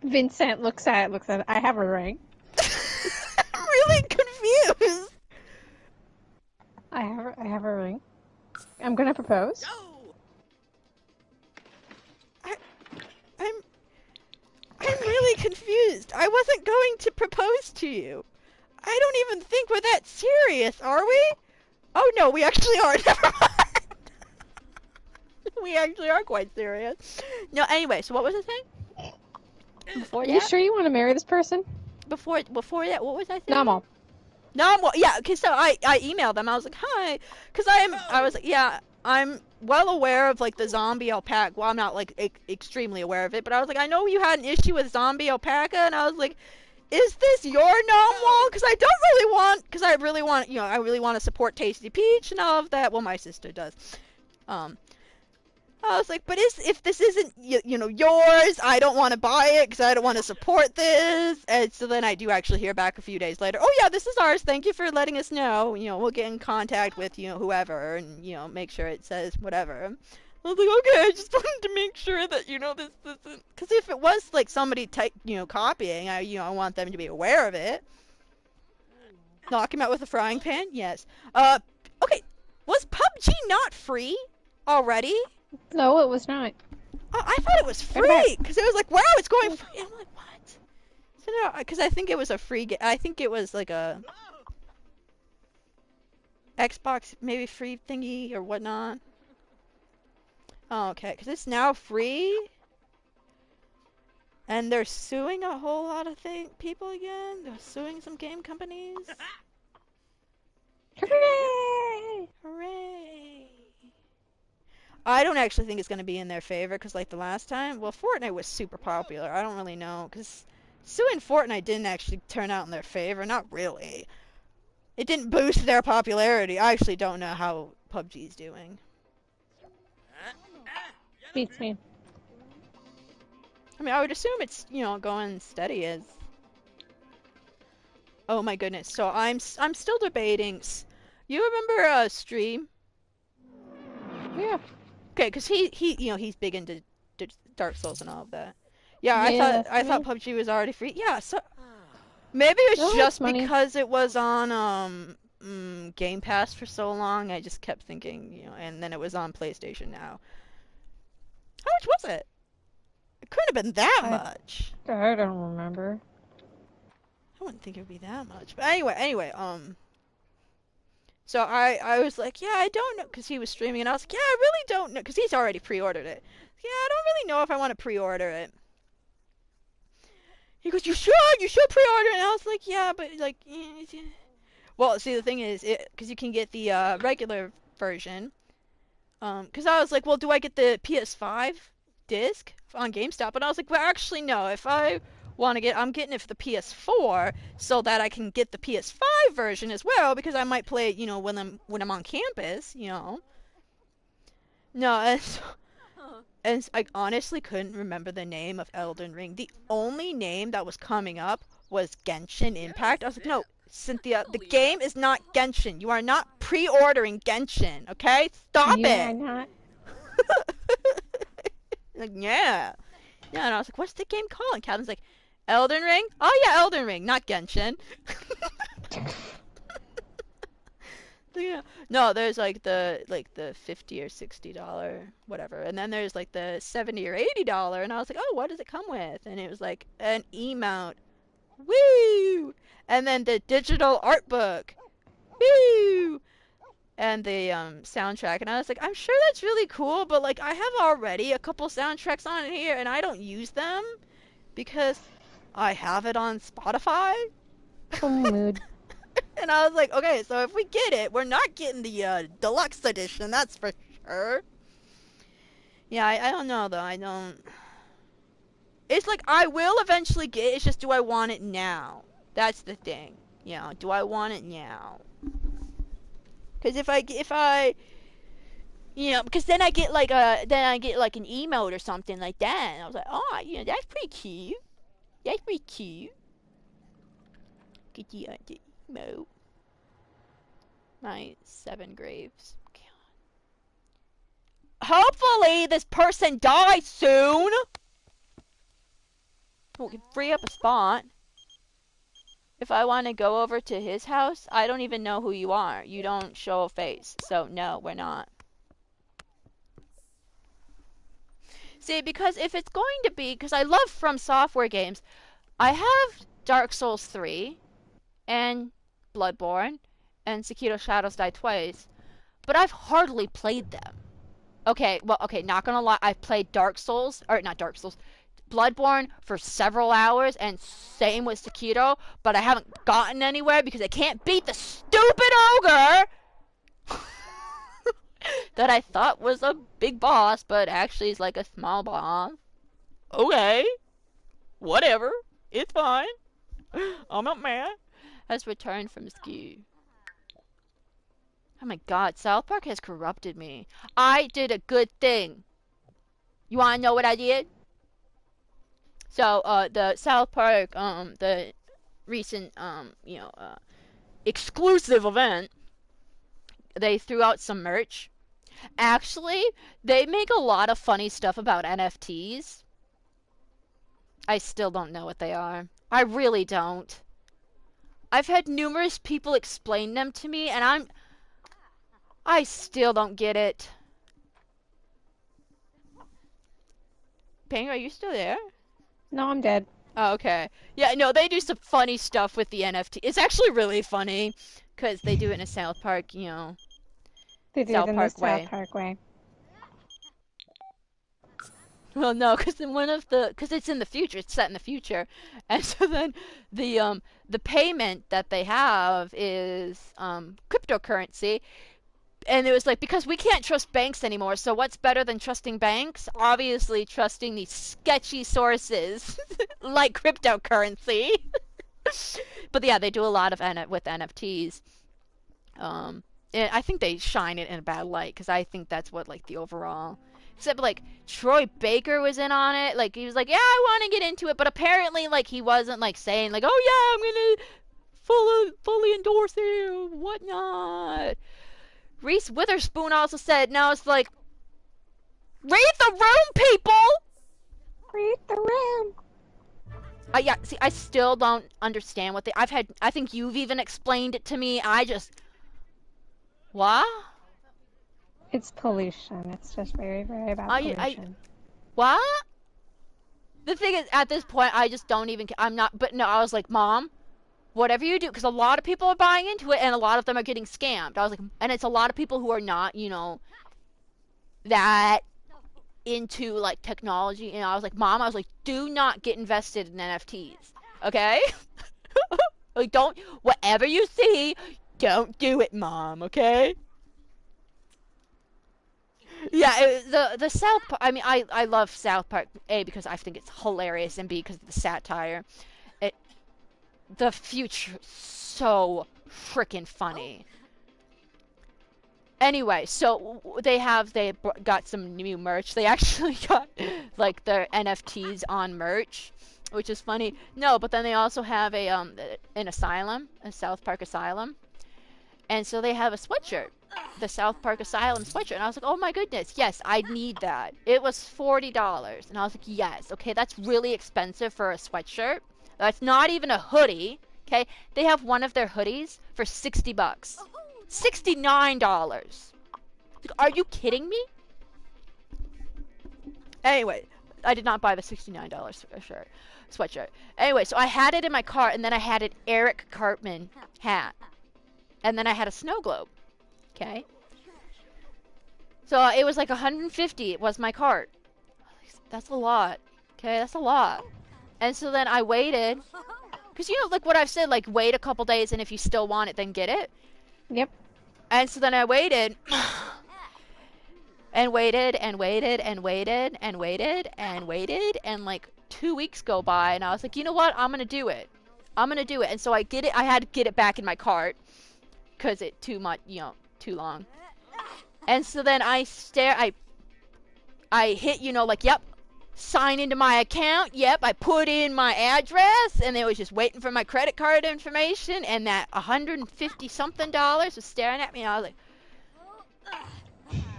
Vincent looks at it. I have a ring. I'm really confused. I have a ring. I'm gonna propose. I'm really confused. I wasn't going to propose to you. I don't even think we're that serious, are we? Oh no, we actually are. Never mind. We actually are quite serious. No, anyway, so what was I saying? Before Are that? you sure you want to marry this person? Before that, what was I saying? Normal. No, well, yeah, because so I emailed them. I was like, hi, because I was like, yeah, I'm well aware of like the zombie alpaca. Well, I'm not like extremely aware of it, but I was like, I know you had an issue with zombie alpaca, and I was like, is this your Nomwall? Because I really want to support Tasty Peach and all of that. Well, my sister does. I was like, but if this isn't, yours, I don't want to buy it because I don't want to support this. And so then I do actually hear back a few days later. Oh yeah, this is ours. Thank you for letting us know. We'll get in contact with, whoever and, make sure it says whatever. I was like, okay, I just wanted to make sure that, this isn't, because if it was like somebody copying, I want them to be aware of it. Knock him out with a frying pan? Yes. Okay, was PUBG not free? already? No, it was not. Oh, I thought it was free because it was like, wow, it's going free. I'm like, what? So no, because I think it was a free game. I think it was like a Xbox maybe free thingy or whatnot. Oh, okay, because it's now free, and they're suing a whole lot of people again. They're suing some game companies. Hooray! Hooray! I don't actually think it's going to be in their favor, because like the last time, well, Fortnite was super popular. I don't really know, because suing Fortnite didn't actually turn out in their favor. Not really. It didn't boost their popularity. I actually don't know how PUBG's doing. Beats me. I mean, I would assume it's, you know, going steady as... Oh my goodness. So I'm still debating. You remember Stream? Yeah. Okay, because he you know, he's big into Dark Souls and all of that. Yeah, I thought PUBG was already free. Yeah, so maybe it was just because it was on Game Pass for so long. I just kept thinking, you know, and then it was on PlayStation now. How much was it? It couldn't have been that much. I don't remember. I wouldn't think it would be that much. But anyway, so I was like, yeah, I don't know, because he was streaming, and I was like, yeah, I really don't know, because he's already pre-ordered it. Yeah, I don't really know if I want to pre-order it. He goes, you should pre-order it, and I was like, yeah, but like, well, see, the thing is, because you can get the regular version, because I was like, well, do I get the PS5 disc on GameStop? And I was like, well, actually, no, if I want to get, I'm getting it for the PS4 so that I can get the PS5 version as well, because I might play it, you know, when I'm on campus, you know. No, and I honestly couldn't remember the name of Elden Ring. The only name that was coming up was Genshin Impact. I was like, no, Cynthia, the game is not Genshin. You are not pre-ordering Genshin, okay? Stop it! Yeah, not. Like, yeah. Yeah, and I was like, what's the game called? And Calvin's like, Elden Ring? Oh yeah, Elden Ring, not Genshin. Yeah. No, there's like the $50 or $60 whatever, and then there's like the $70 or $80, and I was like, oh, what does it come with? And it was like an emote, woo, and then the digital art book, woo, and the soundtrack, and I was like, I'm sure that's really cool, but like I have already a couple soundtracks on here, and I don't use them because I have it on Spotify. Oh, mood. And I was like, okay, so if we get it, we're not getting the deluxe edition, that's for sure. Yeah, I don't know though. I don't. It's like I will eventually get it. It's just, do I want it now? That's the thing. You know, do I want it now? Because if I, you know, because then I get like an emote or something like that, and I was like, oh, you know, that's pretty cute. That's pretty cute. Get the emote. My 7 graves. God. Hopefully this person dies soon. We can free up a spot. If I want to go over to his house, I don't even know who you are. You don't show a face. So no, we're not. See, because if it's going to be, because I love From Software games, I have Dark Souls 3 and Bloodborne and Sekiro Shadows Die Twice, but I've hardly played them. Okay, well, okay, not gonna lie, I've played Bloodborne for several hours, and same with Sekiro, but I haven't gotten anywhere because I can't beat the stupid ogre that I thought was a big boss, but actually is like a small boss. Okay, whatever, it's fine. I'm not mad. Has returned from ski. Oh my god, South Park has corrupted me. I did a good thing. You wanna know what I did? So, the South Park, the recent, exclusive event, they threw out some merch. Actually, they make a lot of funny stuff about NFTs. I still don't know what they are. I really don't. I've had numerous people explain them to me, and I still don't get it. Ping, are you still there? No, I'm dead. Oh, okay. Yeah, no, they do some funny stuff with the NFT. It's actually really funny because they do it in a South Park, you know, They do it South in the Park South way. Park way. Well, no, because in because it's in the future, it's set in the future, and so then the payment that they have is cryptocurrency, and it was like, because we can't trust banks anymore, so what's better than trusting banks? Obviously, trusting these sketchy sources like cryptocurrency. But yeah, they do a lot of with NFTs. And I think they shine it in a bad light because I think that's what like the overall. Except like Troy Baker was in on it. Like he was like, yeah, I want to get into it, but apparently like he wasn't like saying like, oh yeah, I'm gonna fully endorse it or whatnot. Reese Witherspoon also said, no, it's like, read the room, people. Read the room. Yeah, see, I still don't understand what I think you've even explained it to me. What? It's pollution. It's just very, very bad pollution. What? The thing is, at this point, I just don't even. I'm not. But no, I was like, Mom, whatever you do, because a lot of people are buying into it, and a lot of them are getting scammed. I was like, and it's a lot of people who are not, you know, that into like technology. And I was like, Mom, I was like, do not get invested in NFTs, okay? Like, don't. Whatever you see, don't do it, Mom, okay? Yeah, the South Park. I mean, I love South Park, A, because I think it's hilarious, and B, because of the satire. The future so freaking funny. Anyway, so they got some new merch. They actually got like their NFTs on merch, which is funny. No, but then they also have an asylum, a South Park asylum. And so they have a sweatshirt, the South Park Asylum sweatshirt. And I was like, oh my goodness, yes, I need that. It was $40. And I was like, yes, okay, that's really expensive for a sweatshirt. That's not even a hoodie, okay? They have one of their hoodies for $60. $69. Are you kidding me? Anyway, I did not buy the $69 sweatshirt. Anyway, so I had it in my cart, and then I had an Eric Cartman hat. And then I had a snow globe. Okay? So it was like $150 was my cart. That's a lot. Okay, that's a lot. And so then I waited. Because, you know, like what I've said, like wait a couple days, and if you still want it, then get it. Yep. And so then I waited. And waited, and waited, and waited, and waited, and waited. And like 2 weeks go by, and I was like, you know what? I'm going to do it. I'm going to do it. And so I get it. I had to get it back in my cart. Because it too much, you know, too long. And so then I hit, you know, like, yep, sign into my account, yep, I put in my address, and it was just waiting for my credit card information, and that $150 something was staring at me, and I was like,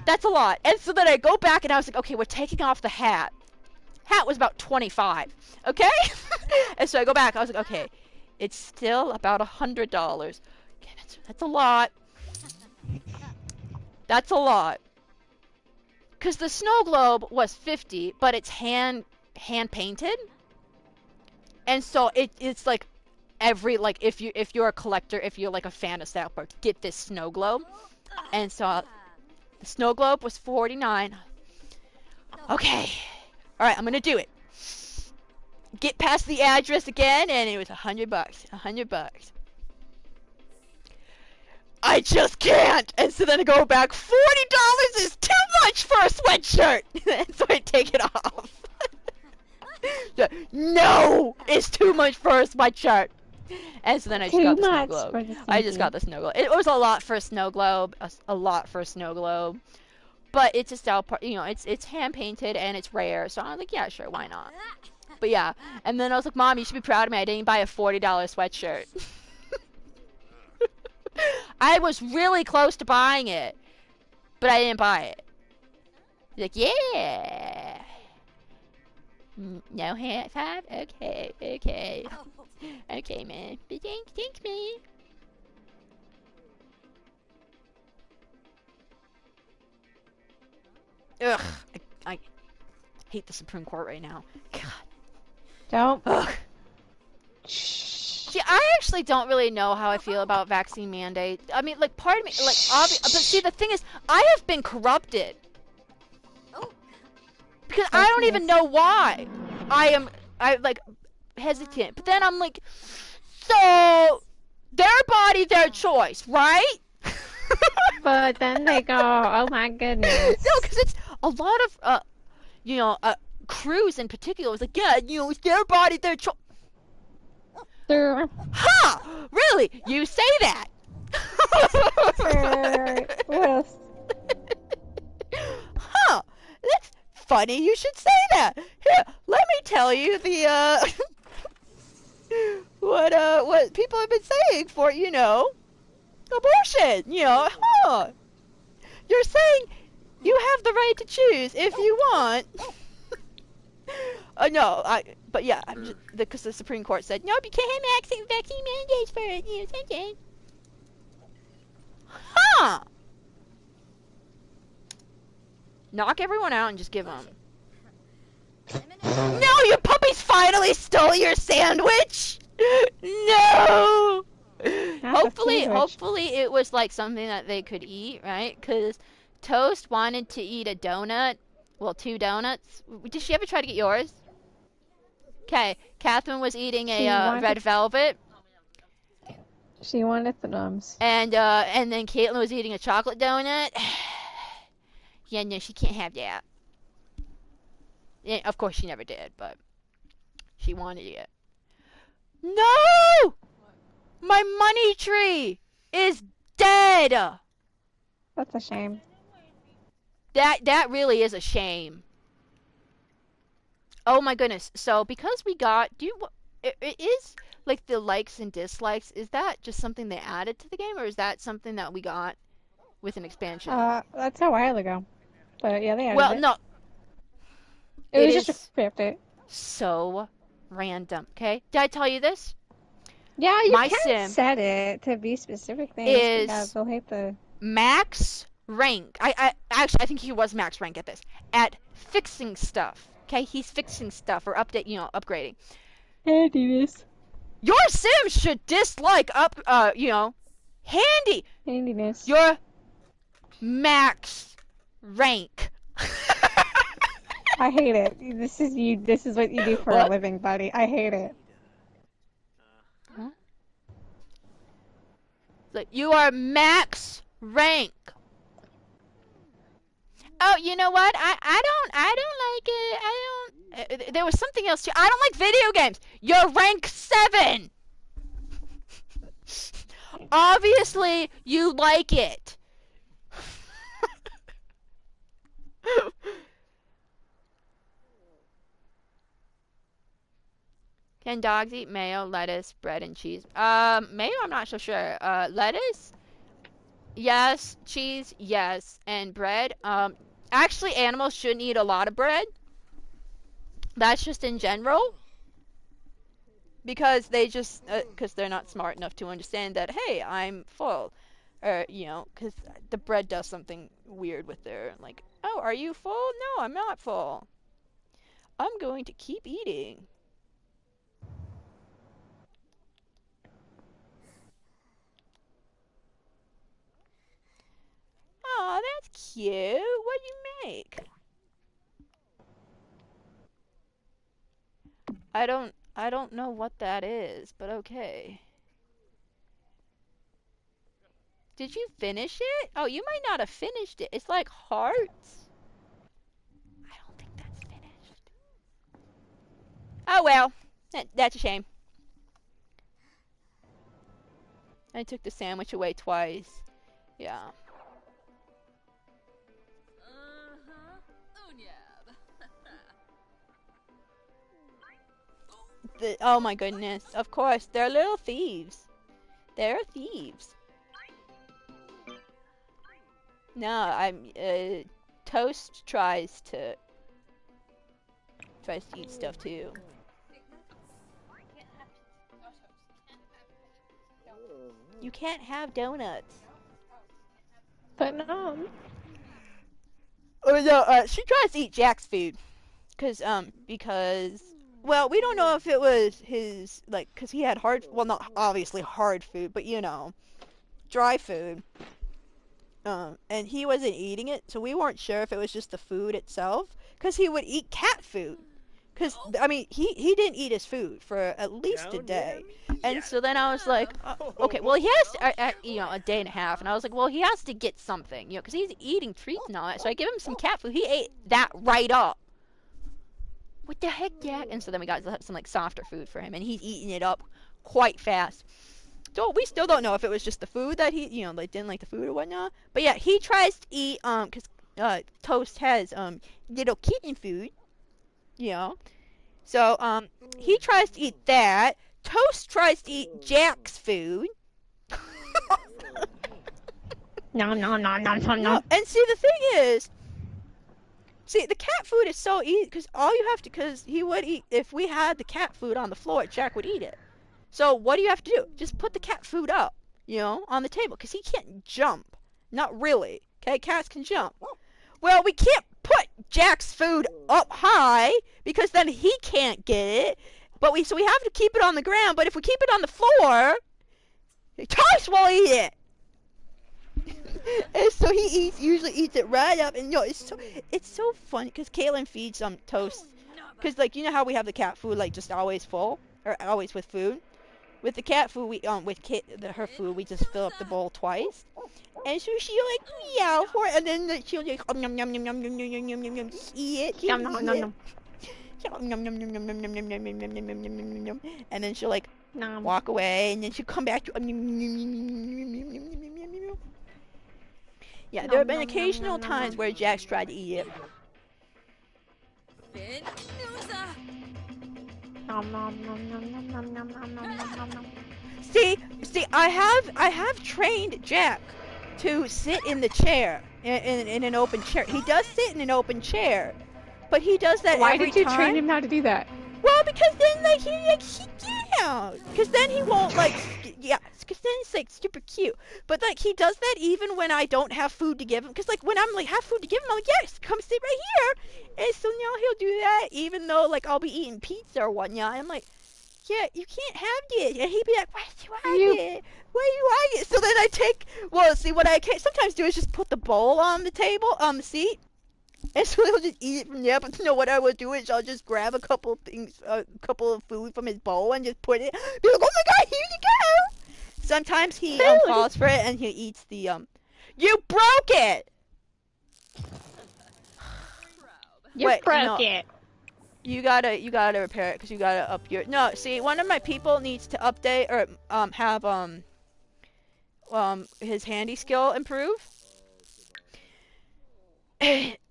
that's a lot. And so then I go back, and I was like, okay, we're taking off the hat. Hat was about $25, okay? And so I go back, I was like, okay, it's still about $100. That's a lot. That's a lot. Because the snow globe was $50, but it's hand painted. And so it's like like if you're a collector, if you're like a fan of South Park, get this snow globe. And so the snow globe was $49. Okay. Alright, I'm gonna do it. Get past the address again, and it was $100. $100. I just can't! And so then I go back, $40 is too much for a sweatshirt! And so I take it off. No! It's too much for a sweatshirt! And so then I just got the snow globe. I just got the snow globe. It was a lot for a snow globe. A lot for a snow globe. But it's a style part, you know, it's hand painted and it's rare. So I'm like, yeah, sure, why not? But yeah. And then I was like, Mom, you should be proud of me. I didn't buy a $40 sweatshirt. I was really close to buying it, but I didn't buy it. He's like, yeah. No high five? Okay, okay. Okay, man. But thanks, man. Ugh. hate the Supreme Court right now. God. Don't. Ugh. Shh. See, I actually don't really know how I feel about vaccine mandate. I mean, like, part of me, like, but see, the thing is, I have been corrupted. Because I don't even know why. I like, hesitant. But then I'm like, so, their body, their choice, right? But then they go, oh my goodness. No, because it's a lot of, you know, crews in particular was like, yeah, you know, it's their body, their choice. Ha! Really? You say that? What else? Huh? That's funny. You should say that. Here, let me tell you the what people have been saying for, you know, abortion. You know, huh? You're saying you have the right to choose if you want. No, but yeah, because the Supreme Court said, nope, you can't have vaccine mandates for it, you know, something. Huh! Knock everyone out and just give them. No, your puppies finally stole your sandwich! No! Hopefully it was like something that they could eat, right? Because Toast wanted to eat a donut. Well, 2 donuts. Did she ever try to get yours? Okay, Catherine was eating a red velvet. She wanted the nums. And then Caitlin was eating a chocolate donut. Yeah, no, she can't have that. Yeah, of course she never did, but she wanted it. No! My money tree is dead! That's a shame. That really is a shame. Oh my goodness. So because we got, it is like the likes and dislikes, is that just something they added to the game, or is that something that we got with an expansion? That's a while ago. But yeah, they added it. Well, no. It was just a free update. So random, okay? Did I tell you this? Yeah, you My can sim set it to be specific things. is Yeah, they'll hate the max rank. I think he was max rank at this. At fixing stuff. Okay, he's fixing stuff or upgrading. handiness. Your sim should dislike handiness. Your max rank. I hate it. This is what you do for a living, buddy. I hate it. Huh? Like, you are max rank. Oh, you know what? I don't like it. There was something else too. I don't like video games. You're rank 7. Obviously, you like it. Can dogs eat mayo, lettuce, bread, and cheese? Mayo, I'm not so sure. Lettuce? Yes. Cheese? Yes. And bread? Actually, animals shouldn't eat a lot of bread. That's just in general. Because they just, because they're not smart enough to understand that, hey, I'm full. Or, because the bread does something weird with their, like, oh, are you full? No, I'm not full. I'm going to keep eating. Oh, that's cute. What do you make? I don't know what that is, but okay. Did you finish it? Oh, you might not have finished it. It's like hearts. I don't think that's finished. Oh well, that's a shame. I took the sandwich away twice. Yeah. Oh my goodness. Of course, they're little thieves. They're thieves. No, Toast tries to eat stuff too. You can't have donuts. But no. Oh no, she tries to eat Jack's food. because well, we don't know if it was his like because he had not obviously hard food, but dry food. And he wasn't eating it, so we weren't sure if it was just the food itself, because he would eat cat food. Because, I mean, he didn't eat his food for at least a day. And so then I was like, okay, well, he has, a day and a half. And I was like, well, he has to get something, because he's eating treats and all that. So I give him some cat food. He ate that right up. What the heck, Jack? And so then we got some, like, softer food for him. And he's eating it up quite fast. So we still don't know if it was just the food that he, like, didn't like the food or whatnot. But yeah, he tries to eat, because Toast has, little kitten food. So, he tries to eat that. Toast tries to eat Jack's food. No. And see, the thing is, the cat food is so easy, because because he would eat, if we had the cat food on the floor, Jack would eat it. So, what do you have to do? Just put the cat food up, on the table, because he can't jump. Not really, okay? Cats can jump. Well, we can't put Jack's food up high, because then he can't get it. So we have to keep it on the ground, but if we keep it on the floor, Toast will eat it. And so he usually eats it right up, and it's so funny, because Caitlin feeds Toast, because like, how we have the cat food like just always full, or always with food. With the cat food, we her food, we just fill up the bowl twice, and so she'll like meow for it, and then she'll like yum yum yum yum yum yum yum yum yum yum eat it. Yum yum yum yum, and then she'll like walk away, and then she'll come back to yeah. There have been occasional times where Jack's tried to eat it. See, I have trained Jack to sit in the chair, in an open chair. He does sit in an open chair, but he does that Why every did you time. train him how to do that? Well, because then because then he won't because then it's like super cute. But like he does that even when I don't have food to give him. Because like when I'm like have food to give him, I'm like, yes, come sit right here. And so now he'll do that even though like I'll be eating pizza or whatnot. I'm like, yeah, you can't have this. And he'd be like, why do you want it? Why do you want it? So then what I can sometimes do is just put the bowl on the table, on the seat. And so he'll just eat it from there, but what I will do is I'll just grab a couple of food from his bowl and just put it, be like, oh my god, here you go! Sometimes he falls for it and he eats the, you broke it! You broke it. You gotta repair it, because you gotta up your, no, see, one of my people needs to update, or, have, his handy skill improve.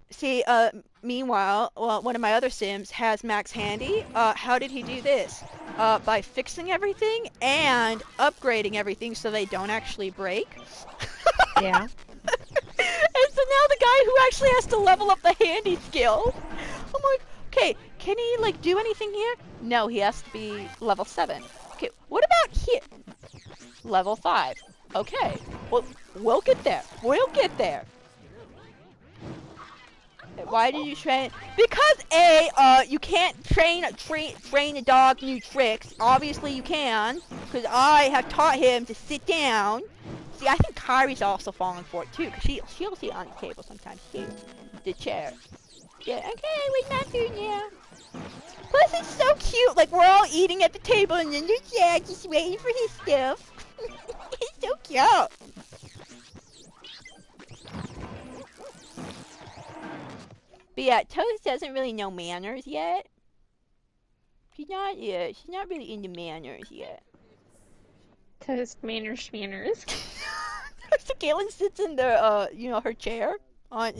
See, meanwhile, one of my other Sims has max handy. How did he do this? By fixing everything and upgrading everything so they don't actually break. Yeah. And so now the guy who actually has to level up the handy skill, I'm like, okay, can he, like, do anything here? No, he has to be level 7. Okay, what about here? Level 5. Okay, well, we'll get there. We'll get there. Why did you train? Because you can't train a dog new tricks. Obviously you can, because I have taught him to sit down. See, I think Kyrie's also falling for it too, because she'll sit on the table sometimes too, the chair. Yeah, okay, where's my food now? Plus it's so cute, like we're all eating at the table and then there's Jack just waiting for his stuff. It's so cute. But yeah, Toast doesn't really know manners yet. She's not really into manners yet. Toast manners. So Caitlin sits in the, her chair on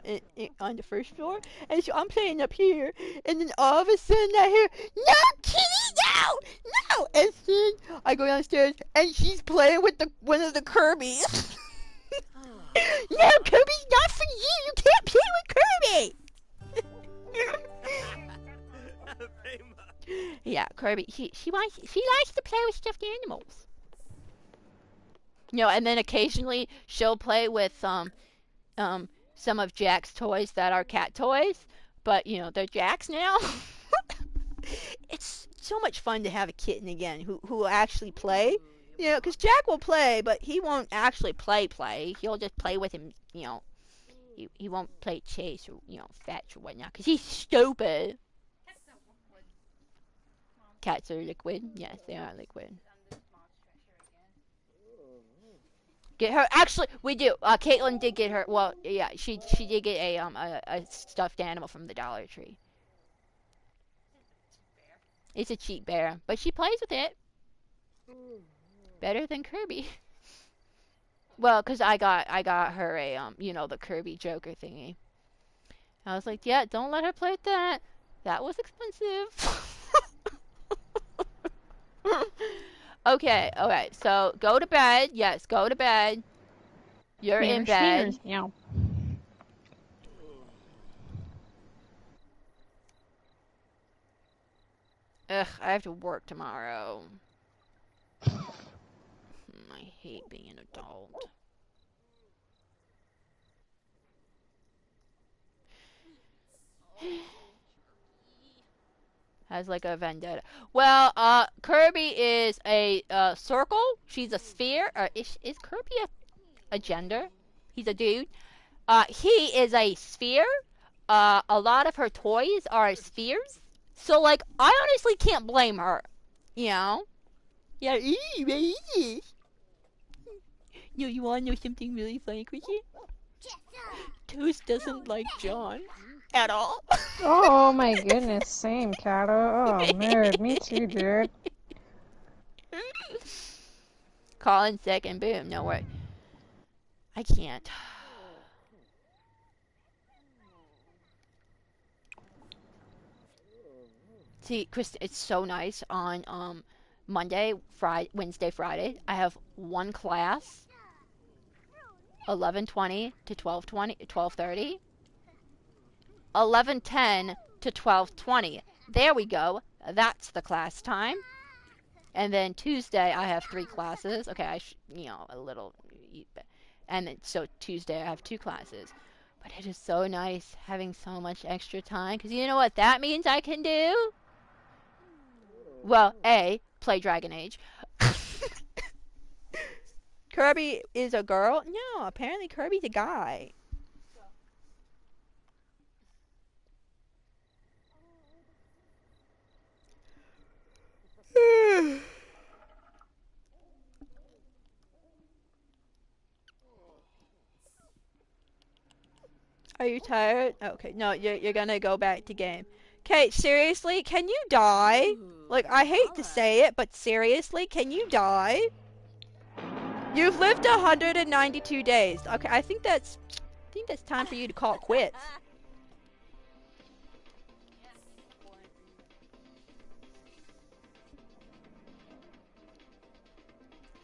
the first floor, and so I'm playing up here, and then all of a sudden I hear, no, Kitty, no! And then I go downstairs, and she's playing with one of the Kirby's. No, Kirby's not for you! You can't play with Kirby! Yeah, Kirby, she likes to play with stuffed animals. And then occasionally she'll play with some of Jack's toys that are cat toys, But, you know, they're Jacks now. It's so much fun to have a kitten again who will actually play. You know, because Jack will play, but he won't actually play. He'll just play with him, you know. He won't play chase or, you know, fetch or whatnot, because he's stupid. Cats are liquid. Yes, they are liquid. Get her. Actually, we do. Caitlin did get her. Well, yeah, she did get a stuffed animal from the Dollar Tree. It's a cheap bear, but she plays with it. Better than Kirby. Well, cause I got her a you know, the Kirby Joker thingy. I was like, yeah, don't let her play with that. That was expensive. Okay, so go to bed. Yes, go to bed. You're in bed. Yeah. Ugh, I have to work tomorrow. I hate being an adult. Has like a vendetta. Well, Kirby is a circle. She's a sphere. Is Kirby a gender? He's a dude. He is a sphere. A lot of her toys are spheres. So, like, I honestly can't blame her. You know? Yeah. You want to know something really funny, Chrissy? Toast doesn't like John at all. Oh my goodness, same, Kato. Oh man, me too, dude. Calling sick and boom, no way. I can't. See, Chris, it's so nice on Monday, Wednesday, Friday. I have one class, 11:20 to 12:30. 11:10 to 12:20. There we go. That's the class time. And then Tuesday I have 3 classes. Okay, you know, a little. And then, so Tuesday I have 2 classes. But it is so nice having so much extra time, because you know what that means I can do? Well, A, play Dragon Age. Kirby is a girl? No, apparently Kirby's a guy. Are you tired? Okay, no, you're gonna go back to game. Okay, seriously, can you die? Like, I hate to say it, but seriously, can you die? You've lived 192 days. Okay, I think that's time for you to call it quits.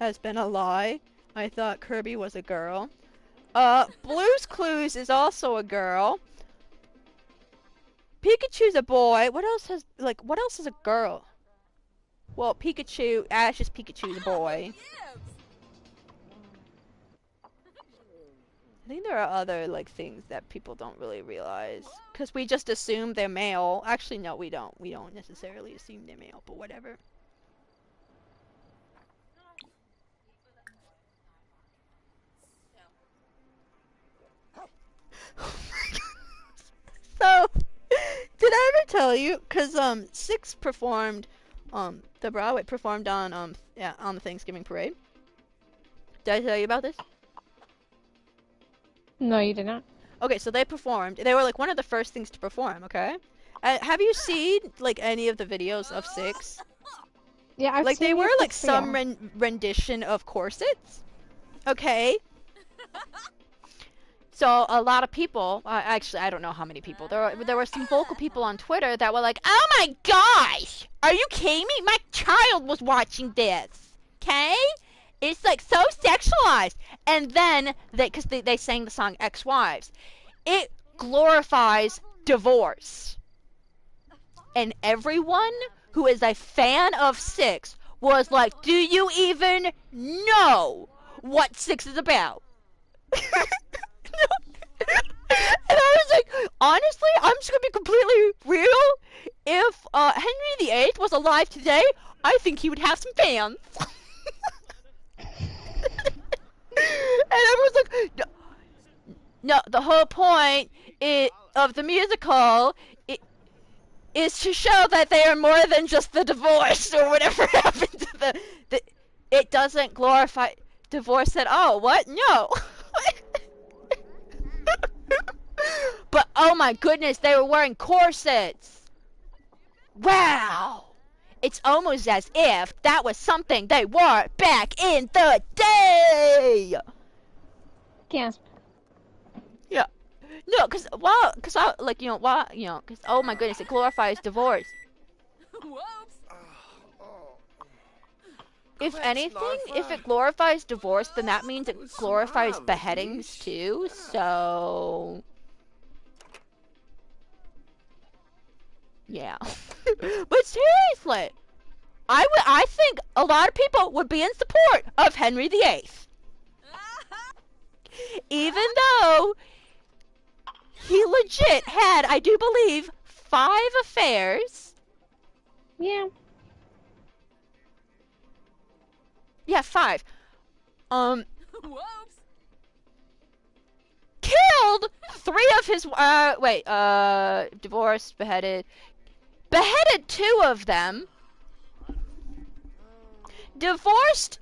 Has been a lie. I thought Kirby was a girl. Blue's Clues is also a girl. Pikachu's a boy. What else is a girl? Well, Ash's Pikachu's a boy. I think there are other, like, things that people don't really realize. Because we just assume they're male. Actually, no, we don't. We don't necessarily assume they're male, but whatever. So, did I ever tell you? Cause Six performed, the Broadway performed on the Thanksgiving parade. Did I tell you about this? No, you did not. Okay, so they performed. They were like one of the first things to perform. Okay, have you seen like any of the videos of Six? Yeah, I've like seen they were it, like but some yeah. rendition of corsets. Okay. So a lot of people, actually I don't know how many people, there were some vocal people on Twitter that were like, oh my gosh, are you kidding me? My child was watching this, okay? It's like so sexualized. And then, because they sang the song Ex-Wives, it glorifies divorce. And everyone who is a fan of Six was like, do you even know what Six is about? And I was like, honestly, I'm just gonna be completely real. If Henry VIII was alive today, I think he would have some fans. And everyone's like, no, the whole point of the musical is to show that they are more than just the divorce or whatever happened to the it doesn't glorify divorce at all. What? No. But oh my goodness, they were wearing corsets. Wow. It's almost as if that was something they wore back in the day. Gasp. Yeah. No, because oh my goodness, it glorifies divorce. Whoops. If anything, if it glorifies divorce, then that means it glorifies beheadings too, so... Yeah. But seriously, I think a lot of people would be in support of Henry VIII. Even though he legit had, I do believe, 5 affairs. Yeah. Yeah, 5. Whoops. Killed 3 of his, divorced, beheaded 2 of them. Divorced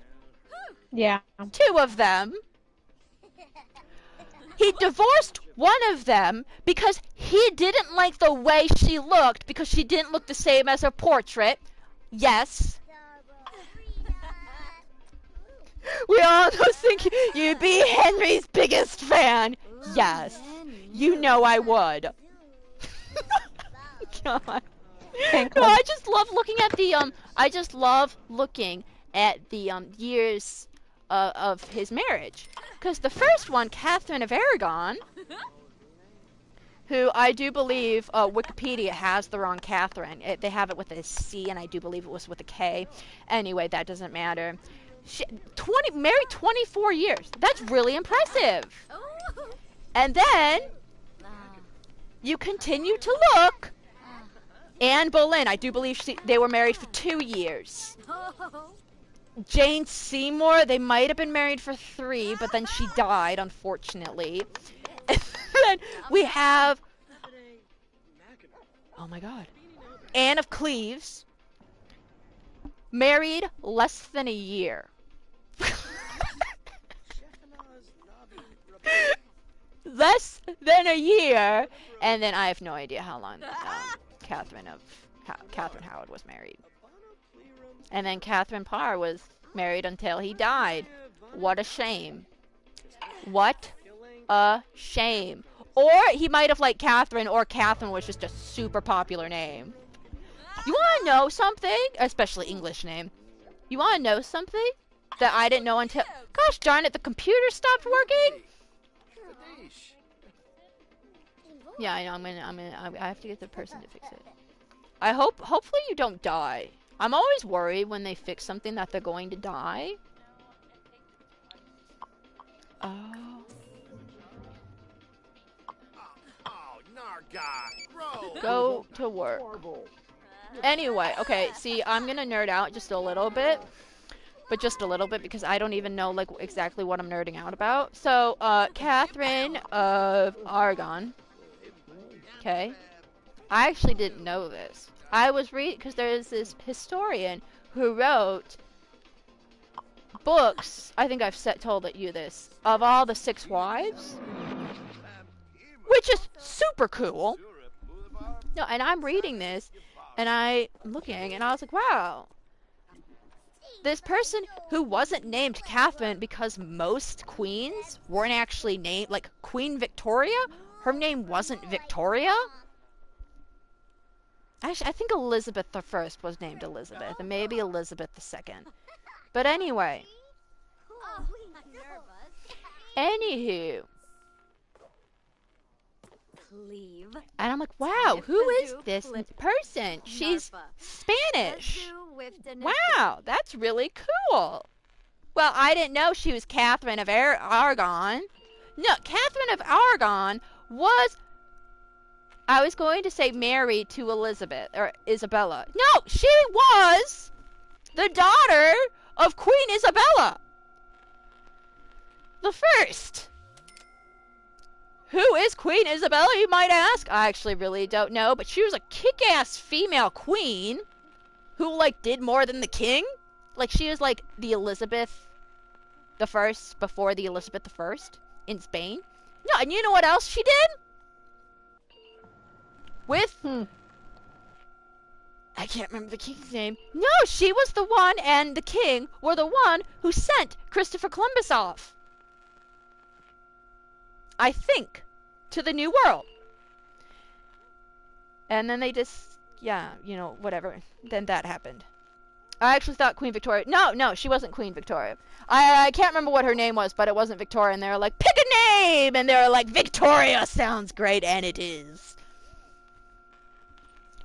Yeah. 2 of them. He divorced 1 of them because he didn't like the way she looked because she didn't look the same as her portrait. Yes. We all know Sinky, you'd be Henry's biggest fan. Yes. You know I would. God. No, I just love looking at the years of his marriage. Because the first one, Catherine of Aragon, who I do believe Wikipedia has the wrong Catherine. They have it with a C, and I do believe it was with a K. Anyway, that doesn't matter. She, married 24 years. That's really impressive. And then you continue to look. Anne Boleyn, I do believe they were married for 2 years. Jane Seymour, they might have been married for 3, but then she died, unfortunately. And then we have, oh my God, Anne of Cleves, married less than a year. Less than a year, and then I have no idea how long Catherine Howard was married. And then Catherine Parr was married until he died. What a shame. What a shame. Or he might have liked Catherine, or Catherine was just a super popular name. You want to know something? Especially English name. You want to know something that I didn't know until... Gosh darn it, the computer stopped working? Yeah, I know, I have to get the person to fix it. Hopefully you don't die. I'm always worried when they fix something that they're going to die. Oh. Go to work. Anyway, okay, see, I'm gonna nerd out just a little bit. But just a little bit, because I don't even know, like, exactly what I'm nerding out about. So, Catherine of Aragon. Okay. I actually didn't know this. I was reading, because there's this historian who wrote books, I think I've told you this, of all the 6 wives. Which is super cool. No, and I'm reading this, and I'm looking, and I was like, wow. This person who wasn't named Catherine because most queens weren't actually named, like Queen Victoria, her name wasn't Victoria. Actually, I think Elizabeth I was named Elizabeth, and maybe Elizabeth II. But anyway. Anywho. And I'm like, wow, who is this person? She's Spanish. Wow, that's really cool. Well, I didn't know she was Catherine of Aragon. No, Catherine of Aragon was I was going to say married to Elizabeth, or Isabella. No, she was the daughter of Queen Isabella the First. Who is Queen Isabella, you might ask? I actually really don't know, but she was a kick-ass female queen who, like, did more than the king. Like, she was, like, the Elizabeth the First before the Elizabeth the First in Spain. No, and you know what else she did? With... I can't remember the king's name. No, she was the one, and the king were the one who sent Christopher Columbus off. I think, to the New World. And then they just, yeah, you know, whatever. Then that happened. I actually thought Queen Victoria... No, she wasn't Queen Victoria. I can't remember what her name was, but it wasn't Victoria. And they were like, pick a name! And they were like, Victoria sounds great, and it is.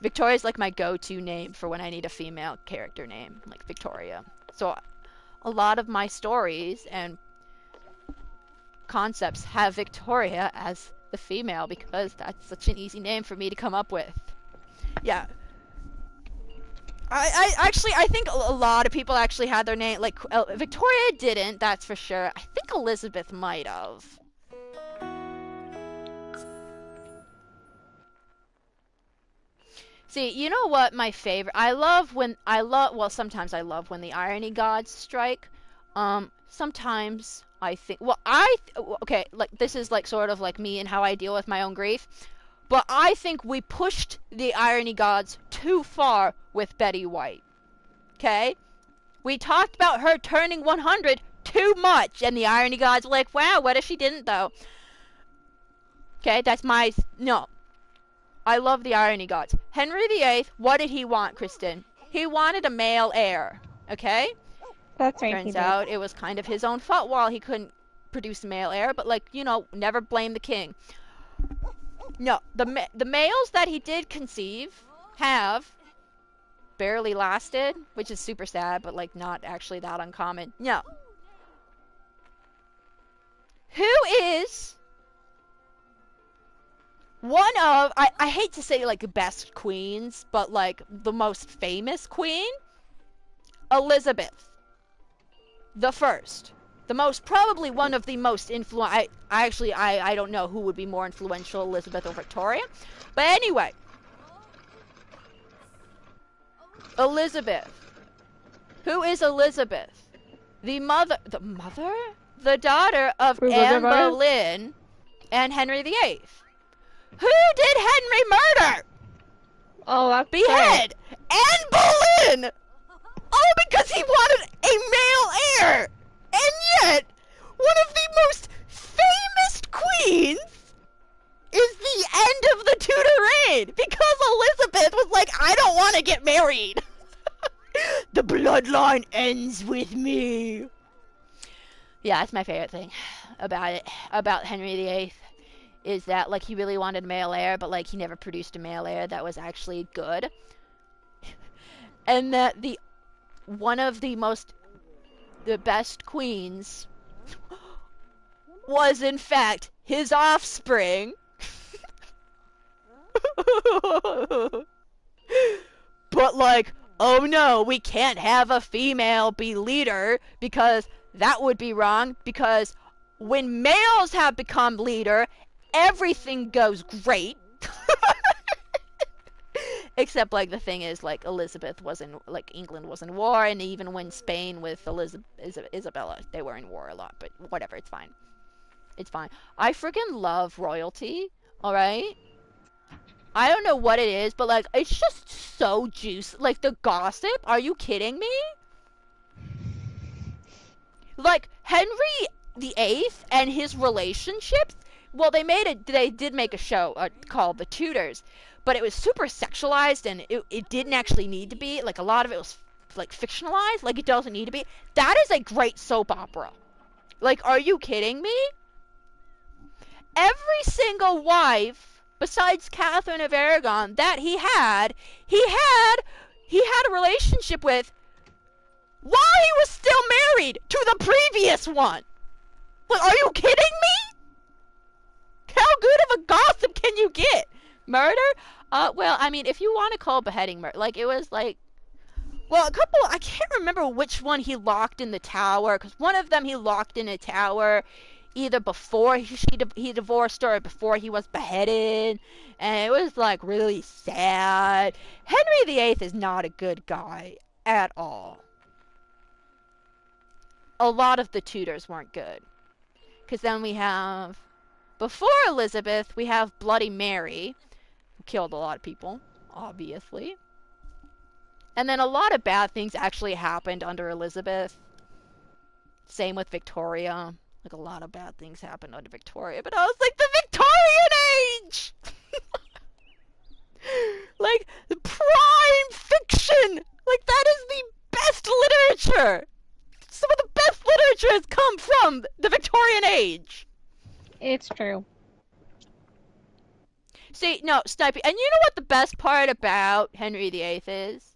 Victoria's like my go-to name for when I need a female character name, like Victoria. So a lot of my stories and concepts have Victoria as the female because that's such an easy name for me to come up with. Yeah. I think a lot of people actually had their name, like, Victoria didn't, that's for sure. I think Elizabeth might have. See, you know what my favorite, well, sometimes I love when the irony gods strike. Sometimes I think, well, okay, like, this is, like, sort of like me and how I deal with my own grief. But I think we pushed the irony gods too far with Betty White. Okay? We talked about her turning 100 too much, and the irony gods were like, wow, what if she didn't, though? Okay, that's my, no. I love the irony gods. Henry VIII, what did he want, Kristen? He wanted a male heir, okay? That's right. Turns out it was kind of his own fault while he couldn't produce a male heir, but, like, you know, never blame the king. No, the males that he did conceive have barely lasted, which is super sad, but, like, not actually that uncommon. No. Who is one of, I hate to say, like, best queens, but, like, the most famous queen? Elizabeth the First. The most, probably one of the most influential, I don't know who would be more influential, Elizabeth or Victoria. But anyway. Elizabeth. Who is Elizabeth? The daughter of Anne Boleyn and Henry VIII. Who did Henry murder? Oh, that's behead! Anne Boleyn! All because he wanted a male heir! And yet, one of the most famous queens is the end of the Tudor reign! Because Elizabeth was like, I don't want to get married! The bloodline ends with me! Yeah, that's my favorite thing about it, about Henry VIII. Is that, like, he really wanted a male heir, but, like, he never produced a male heir that was actually good. And that one of the best queens was, in fact, his offspring. But, like, oh no, we can't have a female be leader, because that would be wrong, because when males have become leader, everything goes great. Except, like, the thing is, like, Elizabeth was in, like, England was in war, and even when Spain with Isabella, they were in war a lot, but whatever, it's fine. It's fine. I freaking love royalty, alright? I don't know what it is, but, like, it's just so juicy. Like, the gossip, are you kidding me? Like, Henry VIII and his relationships, well, they did make a show called The Tudors, but it was super sexualized, and it didn't actually need to be. Like, a lot of it was, like, fictionalized. Like, it doesn't need to be. That is a great soap opera. Like, are you kidding me? Every single wife, besides Catherine of Aragon, that he had a relationship with while he was still married to the previous one. Like, are you kidding me? How good of a gossip can you get? Murder? Well, I mean, if you want to call beheading murder, like, it was like, well, a couple, I can't remember which one he locked in the tower, because one of them he locked in a tower either before he divorced her or before he was beheaded, and it was, like, really sad. Henry VIII is not a good guy at all. A lot of the Tudors weren't good. Because then we have, before Elizabeth, we have Bloody Mary, who killed a lot of people, obviously. And then a lot of bad things actually happened under Elizabeth. Same with Victoria. Like, a lot of bad things happened under Victoria. But I was like, the Victorian age! Like, the prime fiction! Like, that is the best literature! Some of the best literature has come from the Victorian age! It's true. See, no, Snipey, and you know what the best part about Henry VIII is?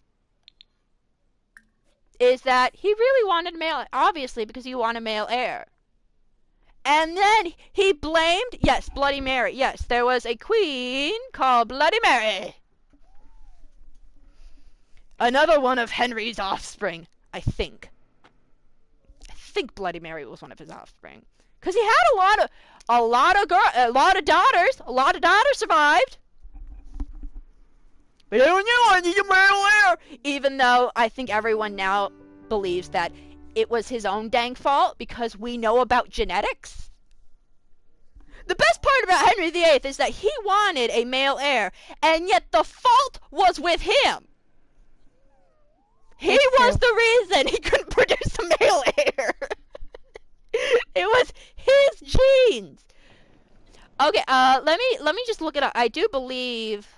Is that he really wanted a male, obviously, because he wanted a male heir. And then he blamed, yes, Bloody Mary, yes, there was a queen called Bloody Mary. Another one of Henry's offspring, I think. I think Bloody Mary was one of his offspring. Because he had a lot of daughters. A lot of daughters survived. But I don't know, I need a male heir. Even though I think everyone now believes that it was his own dang fault because we know about genetics. The best part about Henry VIII is that he wanted a male heir, and yet the fault was with him. He was the reason he couldn't produce a male heir. It was his genes. Okay, let me just look it up. I do believe.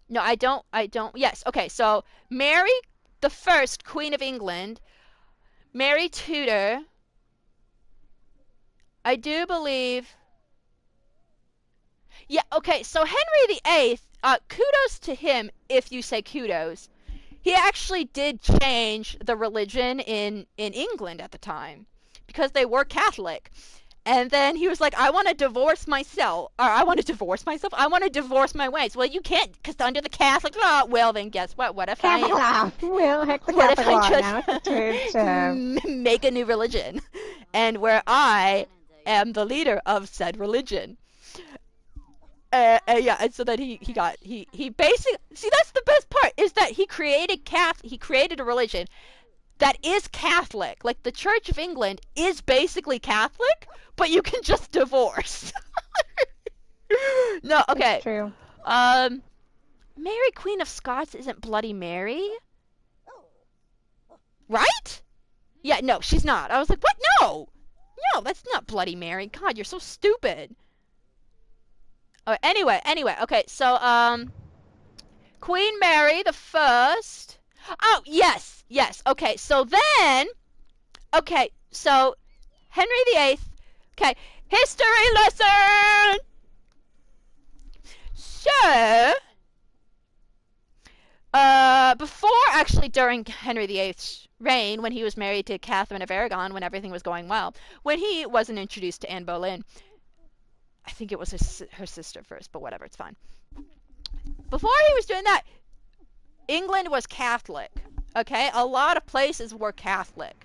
No, I don't. Yes, okay, so Mary the First, Queen of England, Mary Tudor, I do believe. Yeah, okay, so Henry VIII, kudos to him if you say kudos. He actually did change the religion in England at the time because they were Catholic. And then he was like, I want to divorce myself. Or I want to divorce myself? I want to divorce my ways. Well, you can't, because under the Catholic law. Well, then guess what? What if Well, heck, the what if Catholic law I just make a new religion? And where I am the leader of said religion. Yeah, and so then he basically, see, that's the best part, is that he created a religion that is Catholic. Like, the Church of England is basically Catholic, but you can just divorce. No, okay. It's true. Mary, Queen of Scots isn't Bloody Mary? Right? Yeah, no, she's not. I was like, what? No! No, that's not Bloody Mary. God, you're so stupid. Oh, anyway, okay, so, Queen Mary the First. Oh, yes, okay, so then, okay, so, Henry VIII, okay, history lesson! So, during Henry VIII's reign, when he was married to Catherine of Aragon, when everything was going well, when he wasn't introduced to Anne Boleyn, I think it was her sister first, but whatever, it's fine. Before he was doing that, England was Catholic, okay? A lot of places were Catholic.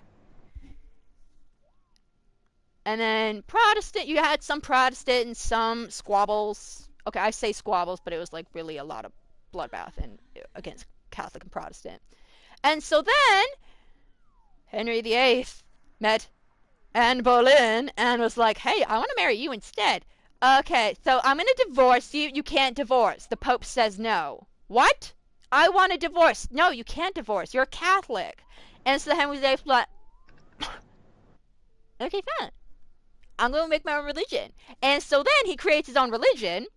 And then Protestant, you had some Protestant and some squabbles. Okay, I say squabbles, but it was like really a lot of bloodbath against Catholic and Protestant. And so then, Henry VIII met Anne Boleyn and was like, hey, I want to marry you instead. Okay, so I'm going to divorce you. You can't divorce. The Pope says no. What? I want a divorce. No, you can't divorce. You're a Catholic. And so Henry VIII was like, okay, fine. I'm going to make my own religion. And so then he creates his own religion.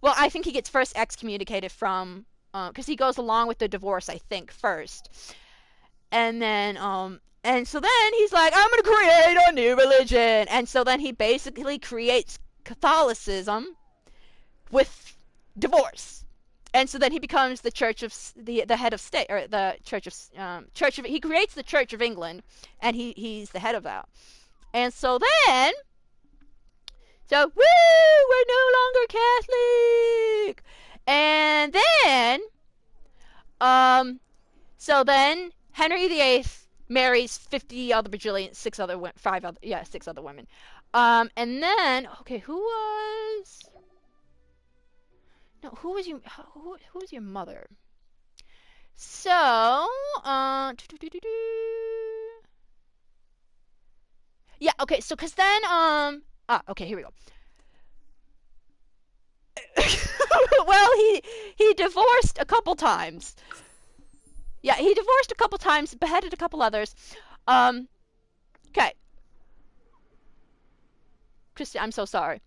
Well, I think he gets first excommunicated from, because he goes along with the divorce, I think, first. And then, and so then he's like, I'm going to create a new religion. And so then he basically creates Catholicism with divorce. And so then he becomes the Church of the head of state, or the Church of he creates the Church of England, and he's the head of that. And so then, so woo, we're no longer Catholic. And then, so then Henry VIII marries 50 other bajillion, 6 other women. And then, okay, who was your mother? So, yeah, okay, so, cause then, okay, here we go. Well, he divorced a couple times. Yeah, he divorced a couple times, beheaded a couple others. Okay. Christy, I'm so sorry.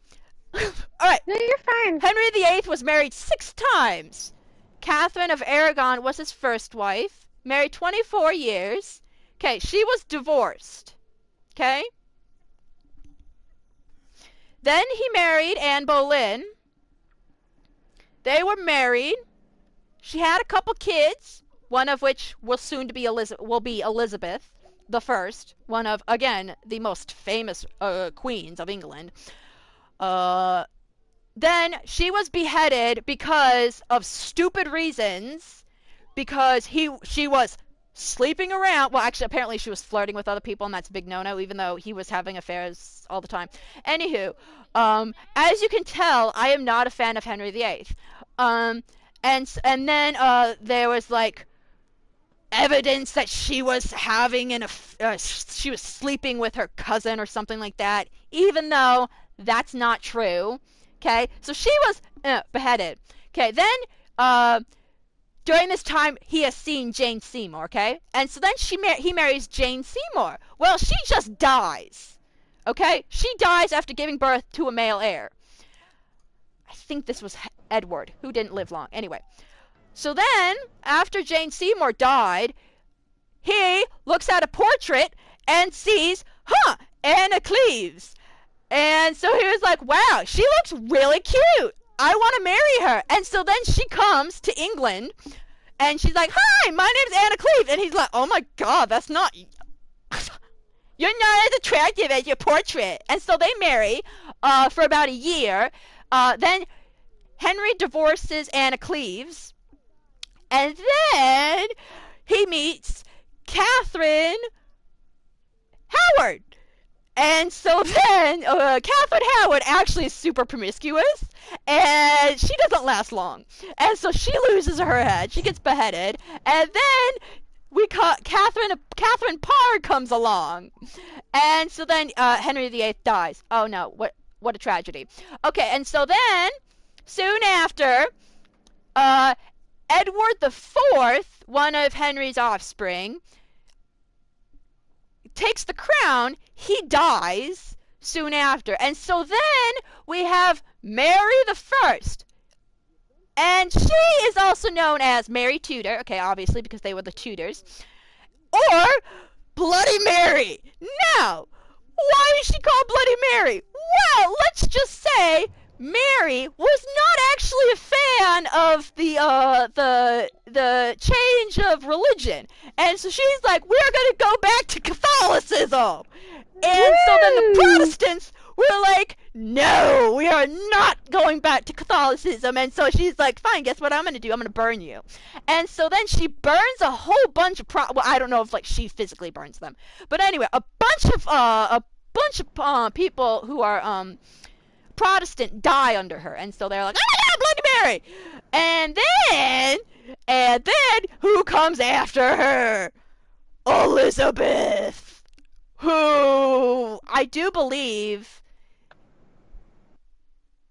Alright. No, you're fine. Henry VIII was married 6 times. Catherine of Aragon was his first wife. Married 24 years. Okay, she was divorced. Okay? Then he married Anne Boleyn. They were married. She had a couple kids, one of which will soon to be Elizabeth the First, one of, again, the most famous queens of England. Then she was beheaded because of stupid reasons, because she was sleeping around. Well, actually, apparently she was flirting with other people, and that's a big no-no, even though he was having affairs all the time. Anywho, as you can tell, I am not a fan of Henry VIII. And then there was like evidence that she was having she was sleeping with her cousin or something like that, even though that's not true. Okay, so she was beheaded. Okay, then during this time he has seen Jane Seymour. Okay, and so then he marries Jane Seymour. Well, she just dies. Okay, she dies after giving birth to a male heir. I think this was Edward, who didn't live long. Anyway, so then, after Jane Seymour died, he looks at a portrait and sees, Anna Cleves. And so he was like, wow, she looks really cute. I want to marry her. And so then she comes to England, and she's like, hi, my name's Anna Cleves. And he's like, oh my God, that's not... You're not as attractive as your portrait. And so they marry for about a year. Then Henry divorces Anna Cleves, and then he meets Catherine Howard. And so then Catherine Howard actually is super promiscuous, and she doesn't last long. And so she loses her head. She gets beheaded, and then Catherine Parr comes along, and so then Henry VIII dies. Oh no! What a tragedy. Okay, and so then soon after, Edward IV, one of Henry's offspring, takes the crown. He dies soon after. And so then we have Mary the First. And she is also known as Mary Tudor. Okay, obviously, because they were the Tudors. Or Bloody Mary. Now, why is she called Bloody Mary? Well, let's just say Mary was not actually a fan of the change of religion, and so she's like, we're gonna go back to Catholicism. And so then the Protestants were like, no, we are not going back to Catholicism. And so she's like, fine, guess what I'm gonna do? I'm gonna burn you. And so then she burns a whole bunch of well, I don't know if like she physically burns them, but anyway, a bunch of people who are Protestant die under her, and so they're like, oh my God, Bloody Mary! And then who comes after her? Elizabeth, who I do believe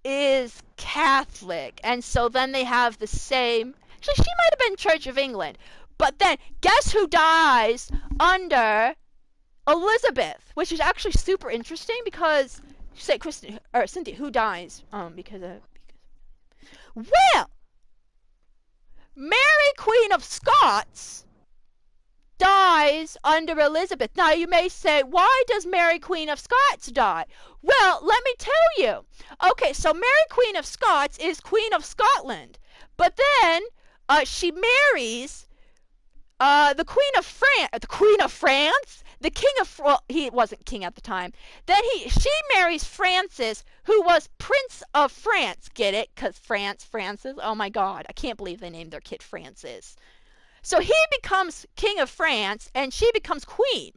is Catholic, and so then they have the same. Actually, she might have been Church of England, but then guess who dies under Elizabeth, which is actually super interesting because. Say, Kristen or Cynthia, who dies? Because well, Mary, Queen of Scots, dies under Elizabeth. Now you may say, why does Mary, Queen of Scots die? Well, let me tell you. Okay, so Mary, Queen of Scots is Queen of Scotland, but then she marries the Queen of France. the king of, well, he wasn't king at the time. Then she marries Francis, who was Prince of France. Get it? Because Francis. Oh my God, I can't believe they named their kid Francis. So he becomes king of France, and she becomes queen.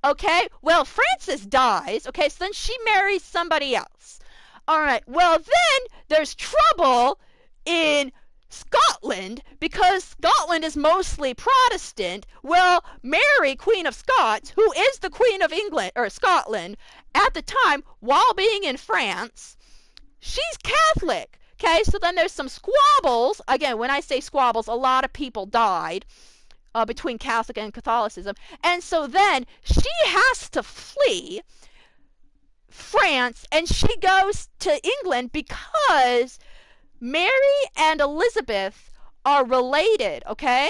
Okay, well, Francis dies. Okay, so then she marries somebody else. All right, well, then there's trouble in Scotland, because Scotland is mostly Protestant. Well, Mary, Queen of Scots, who is the Queen of England or Scotland at the time, while being in France, she's Catholic. Okay, so then there's some squabbles. Again, when I say squabbles, a lot of people died between Catholic and Catholicism. And so then she has to flee France, and she goes to England because Mary and Elizabeth are related, okay?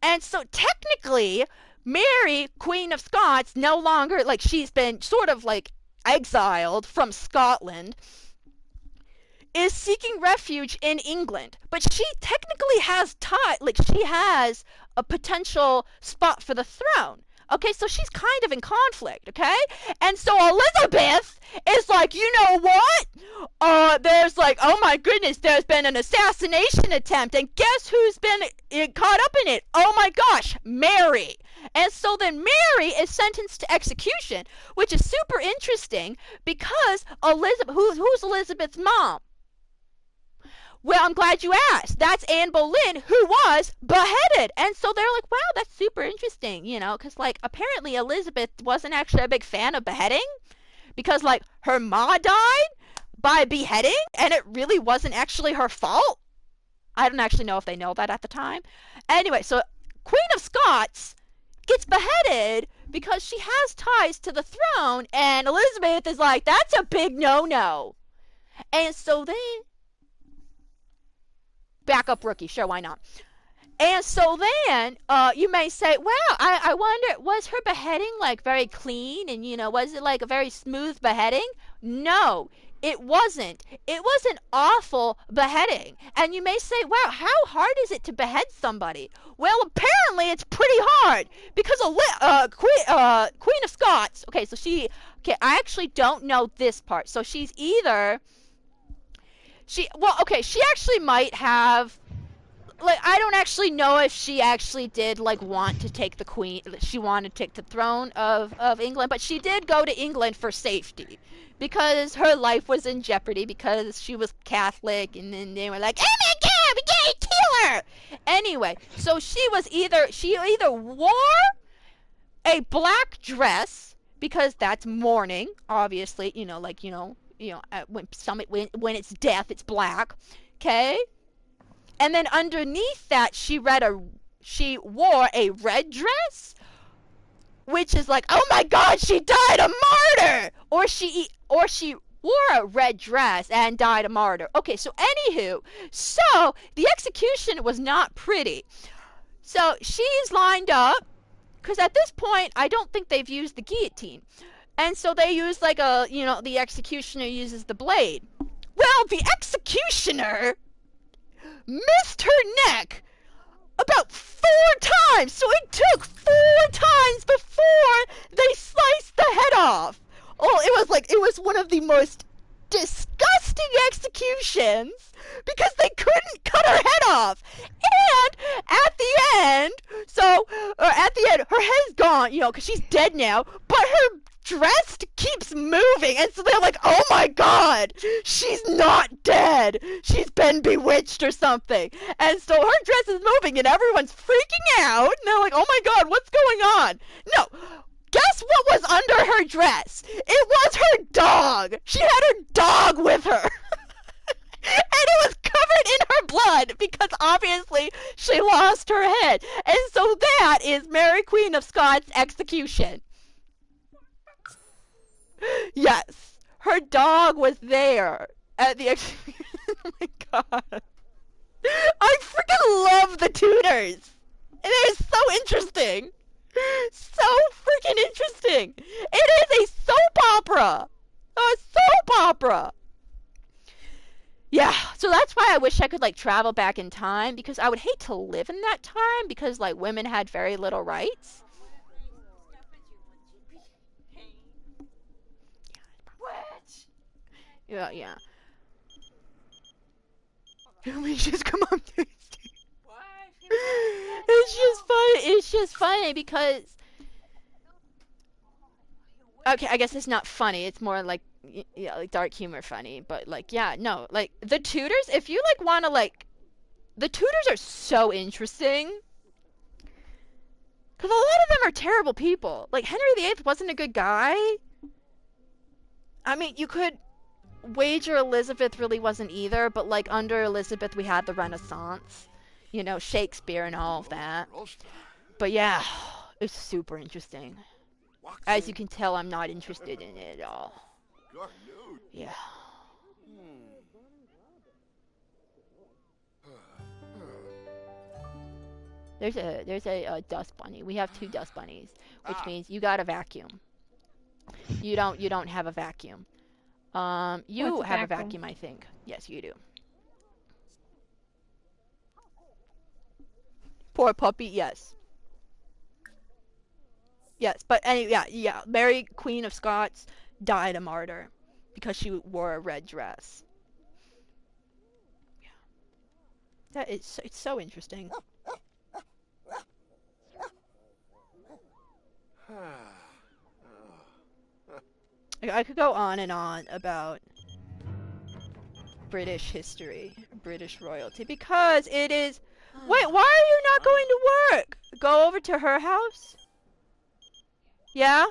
And so technically, Mary, Queen of Scots, no longer, like, she's been sort of like exiled from Scotland, is seeking refuge in England. But she technically has like, she has a potential spot for the throne. Okay, so she's kind of in conflict, okay? And so Elizabeth is like, you know what? There's like, oh my goodness, there's been an assassination attempt, and guess who's been caught up in it? Oh my gosh, Mary. And so then Mary is sentenced to execution, which is super interesting because Elizabeth, who's Elizabeth's mom? Well, I'm glad you asked. That's Anne Boleyn, who was beheaded. And so they're like, wow, that's super interesting, you know, because, like, apparently Elizabeth wasn't actually a big fan of beheading because, like, her ma died by beheading, and it really wasn't actually her fault. I don't actually know if they know that at the time. Anyway, so Queen of Scots gets beheaded because she has ties to the throne, and Elizabeth is like, that's a big no-no. And so then... Backup rookie, sure, why not? And so then you may say, well, I wonder, was her beheading like very clean, and, you know, was it like a very smooth beheading? No, it wasn't. It was an awful beheading. And you may say, wow, how hard is it to behead somebody? Well, apparently it's pretty hard because Queen of Scots, okay, so I actually don't know this part. So she's either... she actually might have, like, I don't actually know if she actually did, like, want to take she wanted to take the throne of England, but she did go to England for safety because her life was in jeopardy because she was Catholic, and then they were like, oh my God, we gotta kill her! Anyway, so she either wore a black dress, because that's mourning, obviously, you know, like, when it's death, it's black, okay? And then underneath that, she wore a red dress, which is like, oh my God, she died a martyr, or she wore a red dress and died a martyr. Okay, so anywho, so the execution was not pretty. So she's lined up, because at this point, I don't think they've used the guillotine. And so they use like the executioner uses the blade. Well, the executioner missed her neck about 4 times. So it took 4 times before they sliced the head off. Oh, it was one of the most disgusting executions because they couldn't cut her head off. And at the end, her head's gone, you know, because she's dead now, but her dress keeps moving, and so they're like, oh my God, she's not dead, she's been bewitched or something. And so her dress is moving and everyone's freaking out, and they're like, oh my God, what's going on? No, guess what was under her dress? It was her dog. She had her dog with her. And it was covered in her blood because obviously she lost her head. And so that is Mary Queen of Scots' execution. Yes, her dog was there at the execution. Oh my God. I freaking love the Tudors. It is so interesting. So freaking interesting. It is a soap opera. A soap opera. Yeah, so that's why I wish I could, like, travel back in time, because I would hate to live in that time because, like, women had very little rights. Yeah, yeah. We just come up to it's just funny because okay, I guess it's not funny. It's more like yeah, like dark humor funny, but like yeah, no, like the tutors, if you like want to like the tutors are so interesting. Cuz a lot of them are terrible people. Like Henry VIII wasn't a good guy. I mean, you could wager Elizabeth really wasn't either, but like under Elizabeth we had the Renaissance. You know, Shakespeare and all of that. But yeah, it's super interesting. As you can tell, I'm not interested in it at all. Yeah. There's a dust bunny. We have 2 dust bunnies, which means you got a vacuum. You don't have a vacuum. You have a vacuum, I think. Yes, you do. Poor puppy, yes. Yes, but yeah, Mary, Queen of Scots, died a martyr because she wore a red dress. Yeah. That is, it's so interesting. I could go on and on about British history, British royalty, because it is... Wait, why are you not going to work? Go over to her house? Yeah?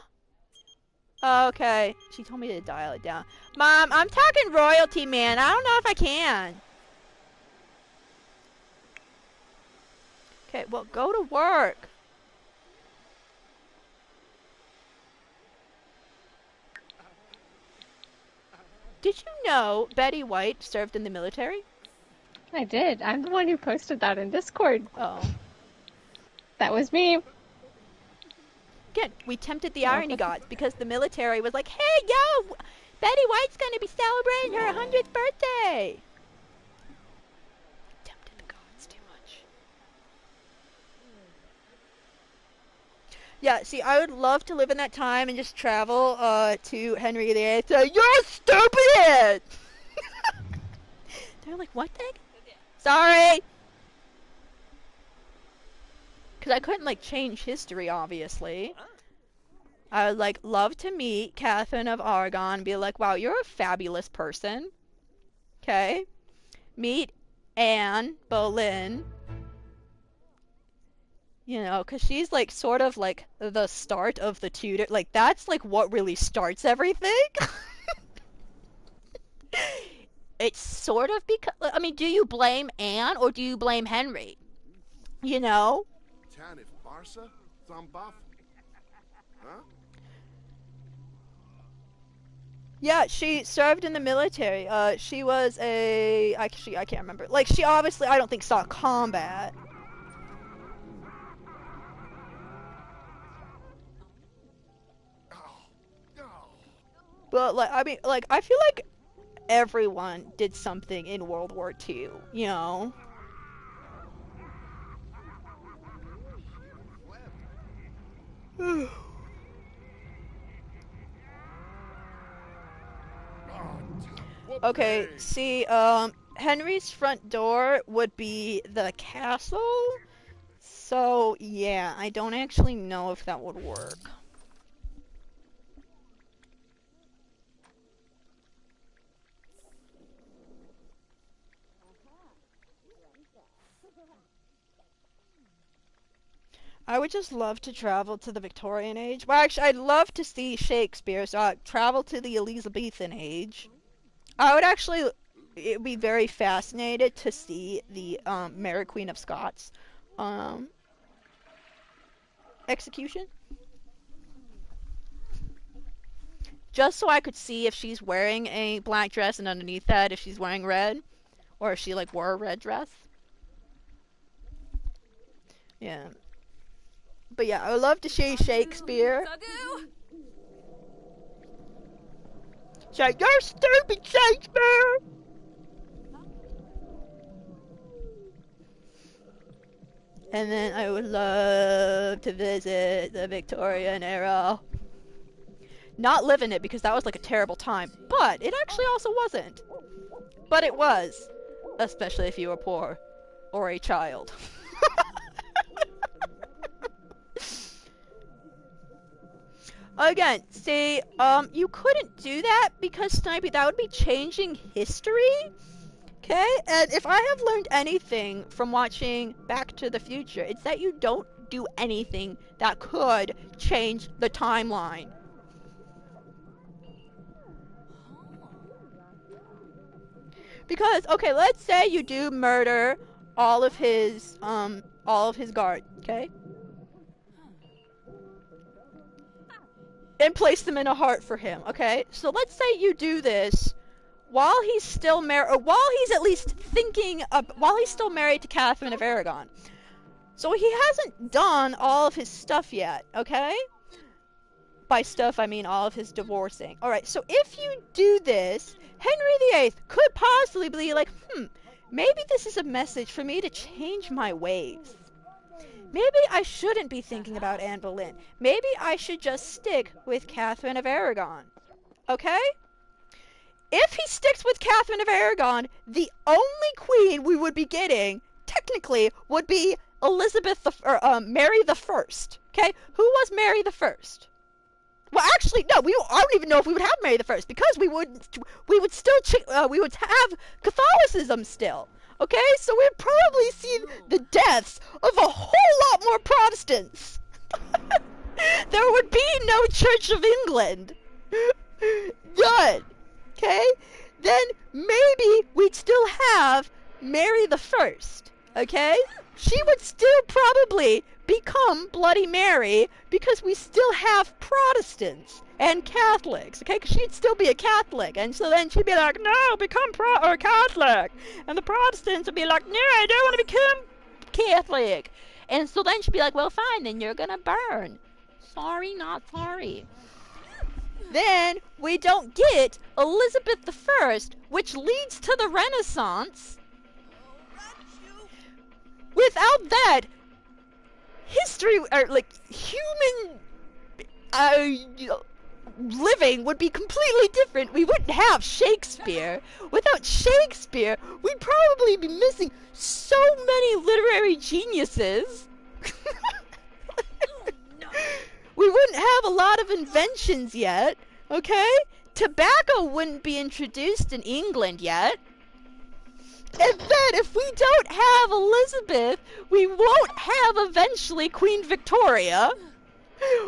Okay. She told me to dial it down. Mom, I'm talking royalty, man. I don't know if I can. Okay, well, go to work. Did you know Betty White served in the military? I did. I'm the one who posted that in Discord. Oh. That was me. Again, we tempted the irony gods because the military was like, hey, yo, Betty White's going to be celebrating her 100th birthday. Tempted the gods too much. Yeah, see, I would love to live in that time and just travel to Henry VIII. You're stupid! They're like, what thing? Sorry! Because I couldn't, like, change history, obviously. I would, like, love to meet Catherine of Aragon and be like, wow, you're a fabulous person. Okay? Meet Anne Boleyn. You know, because she's, like, sort of, like, the start of the Tudor... Like, that's, like, what really starts everything. It's sort of because... I mean, do you blame Anne or do you blame Henry? You know? Yeah, she served in the military. She was a... Actually, I can't remember. Like, she obviously, I don't think, saw combat. But, like, I mean, like, I feel like everyone did something in World War II, you know? Okay, see, Henry's front door would be the castle. So, yeah, I don't actually know if that would work. I would just love to travel to the Victorian age. Well, actually, I'd love to see Shakespeare, so I'd travel to the Elizabethan age. I would actually be very fascinated to see the Mary Queen of Scots execution. Just so I could see if she's wearing a black dress and underneath that if she's wearing red. Or if she, like, wore a red dress. Yeah. But yeah, I would love to see Shakespeare. Say, you're stupid, Shakespeare! And then I would love to visit the Victorian era. not live in it because that was like a terrible time. But it actually also wasn't. But it was. Especially if you were poor. Or a child. Again, see, you couldn't do that because, Snipey, that would be changing history. Okay? And if I have learned anything from watching Back to the Future, it's that you don't do anything that could change the timeline. Because, okay, let's say you do murder all of his guards, okay? And place them in a heart for him, okay? So let's say you do this while he's still married, or while he's at least thinking of, while he's still married to Catherine of Aragon. So he hasn't done all of his stuff yet, okay? By stuff, I mean all of his divorcing. Alright, so if you do this, Henry VIII could possibly be like, maybe this is a message for me to change my ways. Maybe I shouldn't be thinking about Anne Boleyn. Maybe I should just stick with Catherine of Aragon. Okay? If he sticks with Catherine of Aragon, the only queen we would be getting, technically, would be Mary the First. Okay? Who was Mary the First? Well, actually, no. I don't even know if we would have Mary the First because we would have Catholicism still. Okay, so we'd probably see the deaths of a whole lot more Protestants. There would be no Church of England. None. Okay? Then maybe we'd still have Mary the First. Okay? She would still probably become Bloody Mary because we still have Protestants and Catholics, okay? Because she'd still be a Catholic, and so then she'd be like, no, become Catholic, and the Protestants would be like, no, I don't want to become Catholic, and so then she'd be like, well, fine, then you're gonna burn. Sorry, not sorry. Then we don't get Elizabeth I, which leads to the Renaissance. Without that, history, or like human living would be completely different. We wouldn't have Shakespeare. Without Shakespeare, we'd probably be missing so many literary geniuses. We wouldn't have a lot of inventions yet, okay? Tobacco wouldn't be introduced in England yet. And then, if we don't have Elizabeth, we won't have eventually Queen Victoria.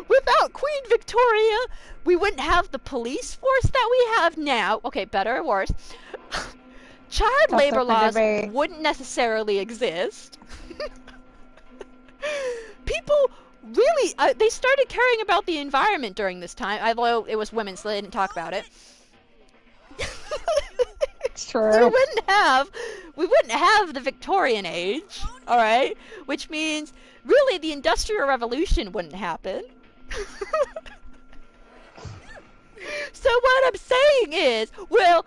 Without Queen Victoria, we wouldn't have the police force that we have now. Okay, better or worse. Child labor laws wouldn't necessarily exist. People really, they started caring about the environment during this time, although it was women, so they didn't talk about it. True. So we wouldn't have the Victorian age, all right? Which means really the Industrial Revolution wouldn't happen. So what I'm saying is, well,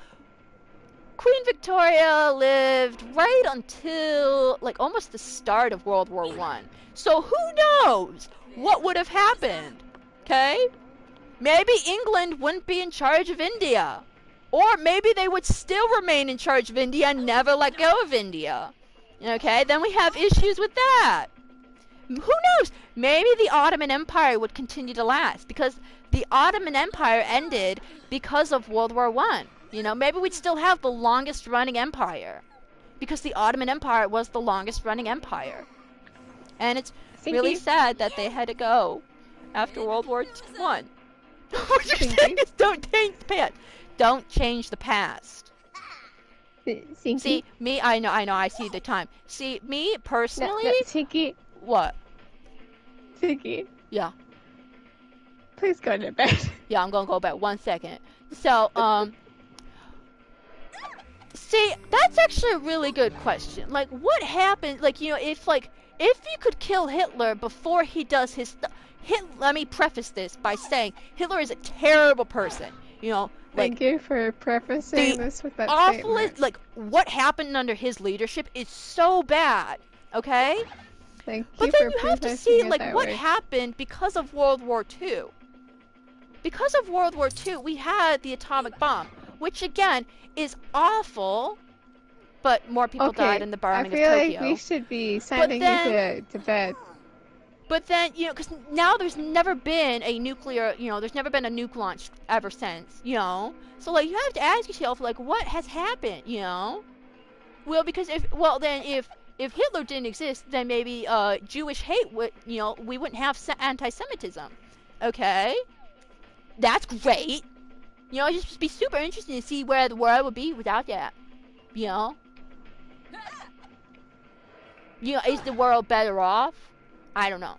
Queen Victoria lived right until like almost the start of World War I. So who knows what would have happened? Okay? Maybe England wouldn't be in charge of India. Or maybe they would still remain in charge of India and never let go of India. Okay, then we have issues with that. Who knows? Maybe the Ottoman Empire would continue to last because the Ottoman Empire ended because of World War I. You know, maybe we'd still have the longest running empire because the Ottoman Empire was the longest running empire. And it's really sad that they had to go after World War I. What you're saying is don't change the past. Don't change the past. Sinky? See, me, I know, I see the time. See, me, personally... No, Sinky. What? Sinky. Yeah. Please go to bed. Yeah, I'm gonna go back 1 second. So, see, that's actually a really good question. Like, what happened, like, you know, if you could kill Hitler before he does his let me preface this by saying Hitler is a terrible person, you know. Like, thank you for prefacing this with that statement. Like, what happened under his leadership is so bad, okay? Thank you but then for you have to see, like, what happened because of World War II. because of World War II, we had the atomic bomb, which again is awful, but more people died in the bombing of Tokyo. I feel like we should be sending you to bed. But then, you know, because now there's never been a nuclear, you know, there's never been a nuke launch ever since, you know? So, like, you have to ask yourself, like, what has happened, you know? Well, because if Hitler didn't exist, then maybe Jewish hate would, you know, we wouldn't have anti-Semitism. Okay? That's great. You know, it'd just be super interesting to see where the world would be without that. You know? You know, is the world better off? I don't know.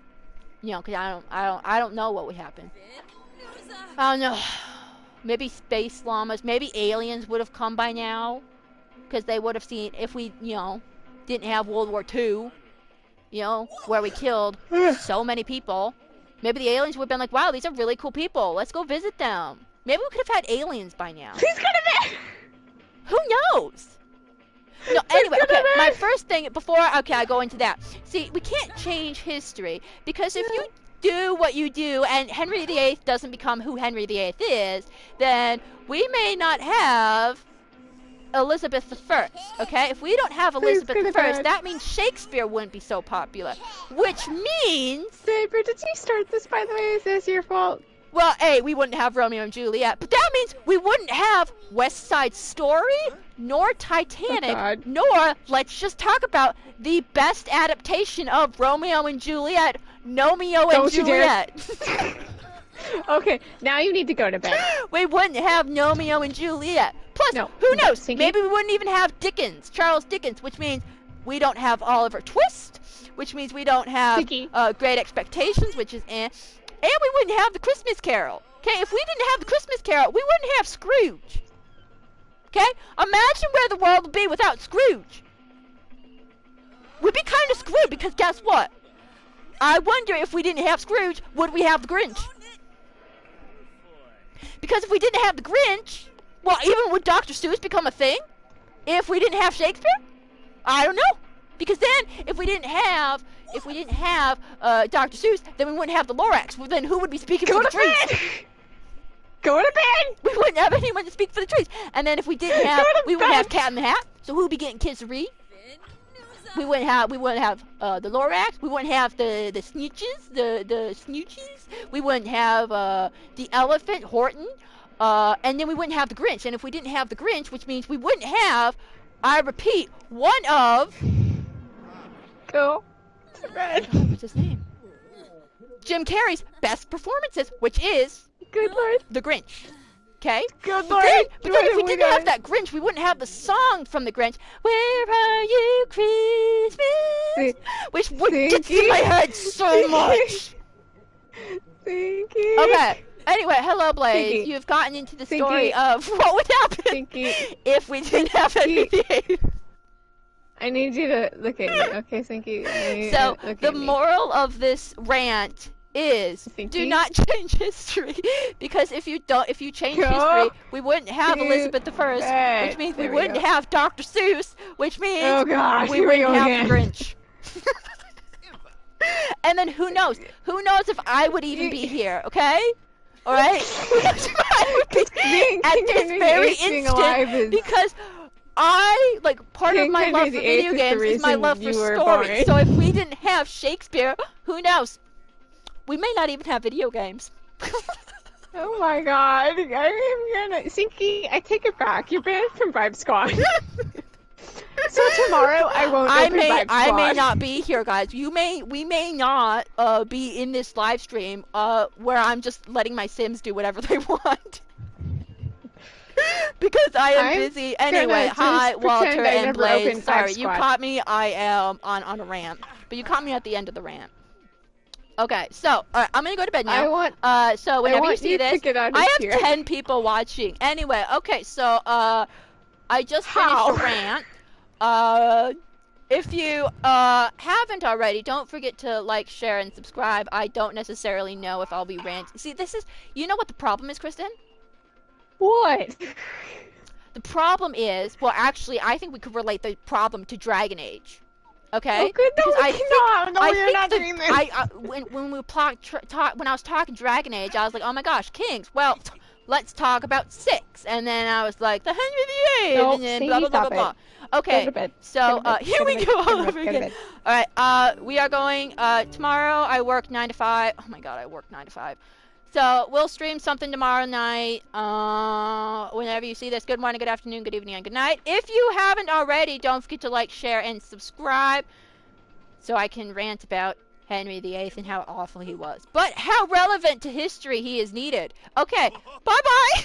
You know, because I don't know what would happen. I don't know. Maybe space llamas, maybe aliens would have come by now. Because they would have seen, if we, you know, didn't have World War II, you know, where we killed so many people. Maybe the aliens would have been like, wow, these are really cool people. Let's go visit them. Maybe we could have had aliens by now. Who's gonna be? Who knows? No, anyway, okay, my first thing, before, okay, I go into that. See, we can't change history, because if you do what you do, and Henry VIII doesn't become who Henry VIII is, then we may not have Elizabeth I, okay? If we don't have Elizabeth I, that means Shakespeare wouldn't be so popular, which means... Saber, did you start this, by the way? Is this your fault? Well, A, we wouldn't have Romeo and Juliet, but that means we wouldn't have West Side Story, nor Titanic, nor, let's just talk about the best adaptation of Romeo and Juliet, Nomeo and Juliet. Okay, now you need to go to bed. We wouldn't have Nomeo and Juliet. Plus, who knows, Sinky? Maybe we wouldn't even have Dickens, Charles Dickens, which means we don't have Oliver Twist, which means we don't have Great Expectations, which is and we wouldn't have the Christmas Carol. Okay, if we didn't have the Christmas Carol, we wouldn't have Scrooge. Okay, imagine where the world would be without Scrooge. We'd be kind of screwed, because guess what? I wonder if we didn't have Scrooge, would we have the Grinch? Because if we didn't have the Grinch, well, even would Dr. Seuss become a thing? If we didn't have Shakespeare? I don't know. Because then, if we didn't have Dr. Seuss, then we wouldn't have the Lorax. Well, then who would be speaking for the trees? Go to bed! We wouldn't have anyone to speak for the trees. And then if we didn't have, we wouldn't have Cat in the Hat. So who would be getting kids to read? We wouldn't have the Lorax. We wouldn't have the Snooches, the Snooches. We wouldn't have the elephant, Horton. And then we wouldn't have the Grinch. And if we didn't have the Grinch, which means we wouldn't have, I repeat, one of... Go to bed. What's his name? Jim Carrey's best performances, which is... Good Lord. The Grinch. Okay? Good Lord. But then if we didn't have that Grinch, we wouldn't have the song from the Grinch, Where Are You Christmas? Which gets in my head so much. Sinky. Okay. Anyway, hello, Playz. Sinky. You've gotten into the story of what would happen if we didn't have NBA. I need you to look at me, okay, Sinky? So, the moral of this rant is do not change history, because if you change history, we wouldn't have Elizabeth I, which means we wouldn't have Dr. Seuss, which means we wouldn't have the Grinch. And then who knows if I would even be here, okay? All right? Who knows if I would be at this very instant, because part of my love for video games is my love for stories. So if we didn't have Shakespeare, who knows? We may not even have video games. Oh my god. I'm gonna... Sinky, I take it back. You're banned from Vibe Squad. So tomorrow I won't open Vibe Squad. I may not be here, guys. We may not be in this live stream where I'm just letting my Sims do whatever they want. Because I am busy. Anyway, hi, Walter and Playz. Sorry, you caught me. I am on a rant. But you caught me at the end of the rant. Okay, so, alright, I'm gonna go to bed now. So whenever you see this, I have 10 people watching. Anyway, okay, so, I just finished a rant. If you, haven't already, don't forget to like, share, and subscribe. I don't necessarily know if I'll be ranting. See, you know what the problem is, Kristen? What? The problem is, well, actually, I think we could relate the problem to Dragon Age. Okay? Oh, good. No, Because we cannot. No, you're not doing this. When I was talking Dragon Age, I was like, oh my gosh, kings. Well, let's talk about 6. And then I was like, the Henry VIII, No, and then Sadie, blah, blah, blah, stop blah, blah. it. Okay, Go to bed. so Go to bed. here Go to we bed. go Go all to over bed. Go to again. bed. Alright, we are going, tomorrow I work 9 to 5. Oh my god, I work 9 to 5. So, we'll stream something tomorrow night. Whenever you see this, good morning, good afternoon, good evening, and good night. If you haven't already, don't forget to like, share, and subscribe so I can rant about Henry VIII and how awful he was. But how relevant to history he is needed. Okay, bye-bye!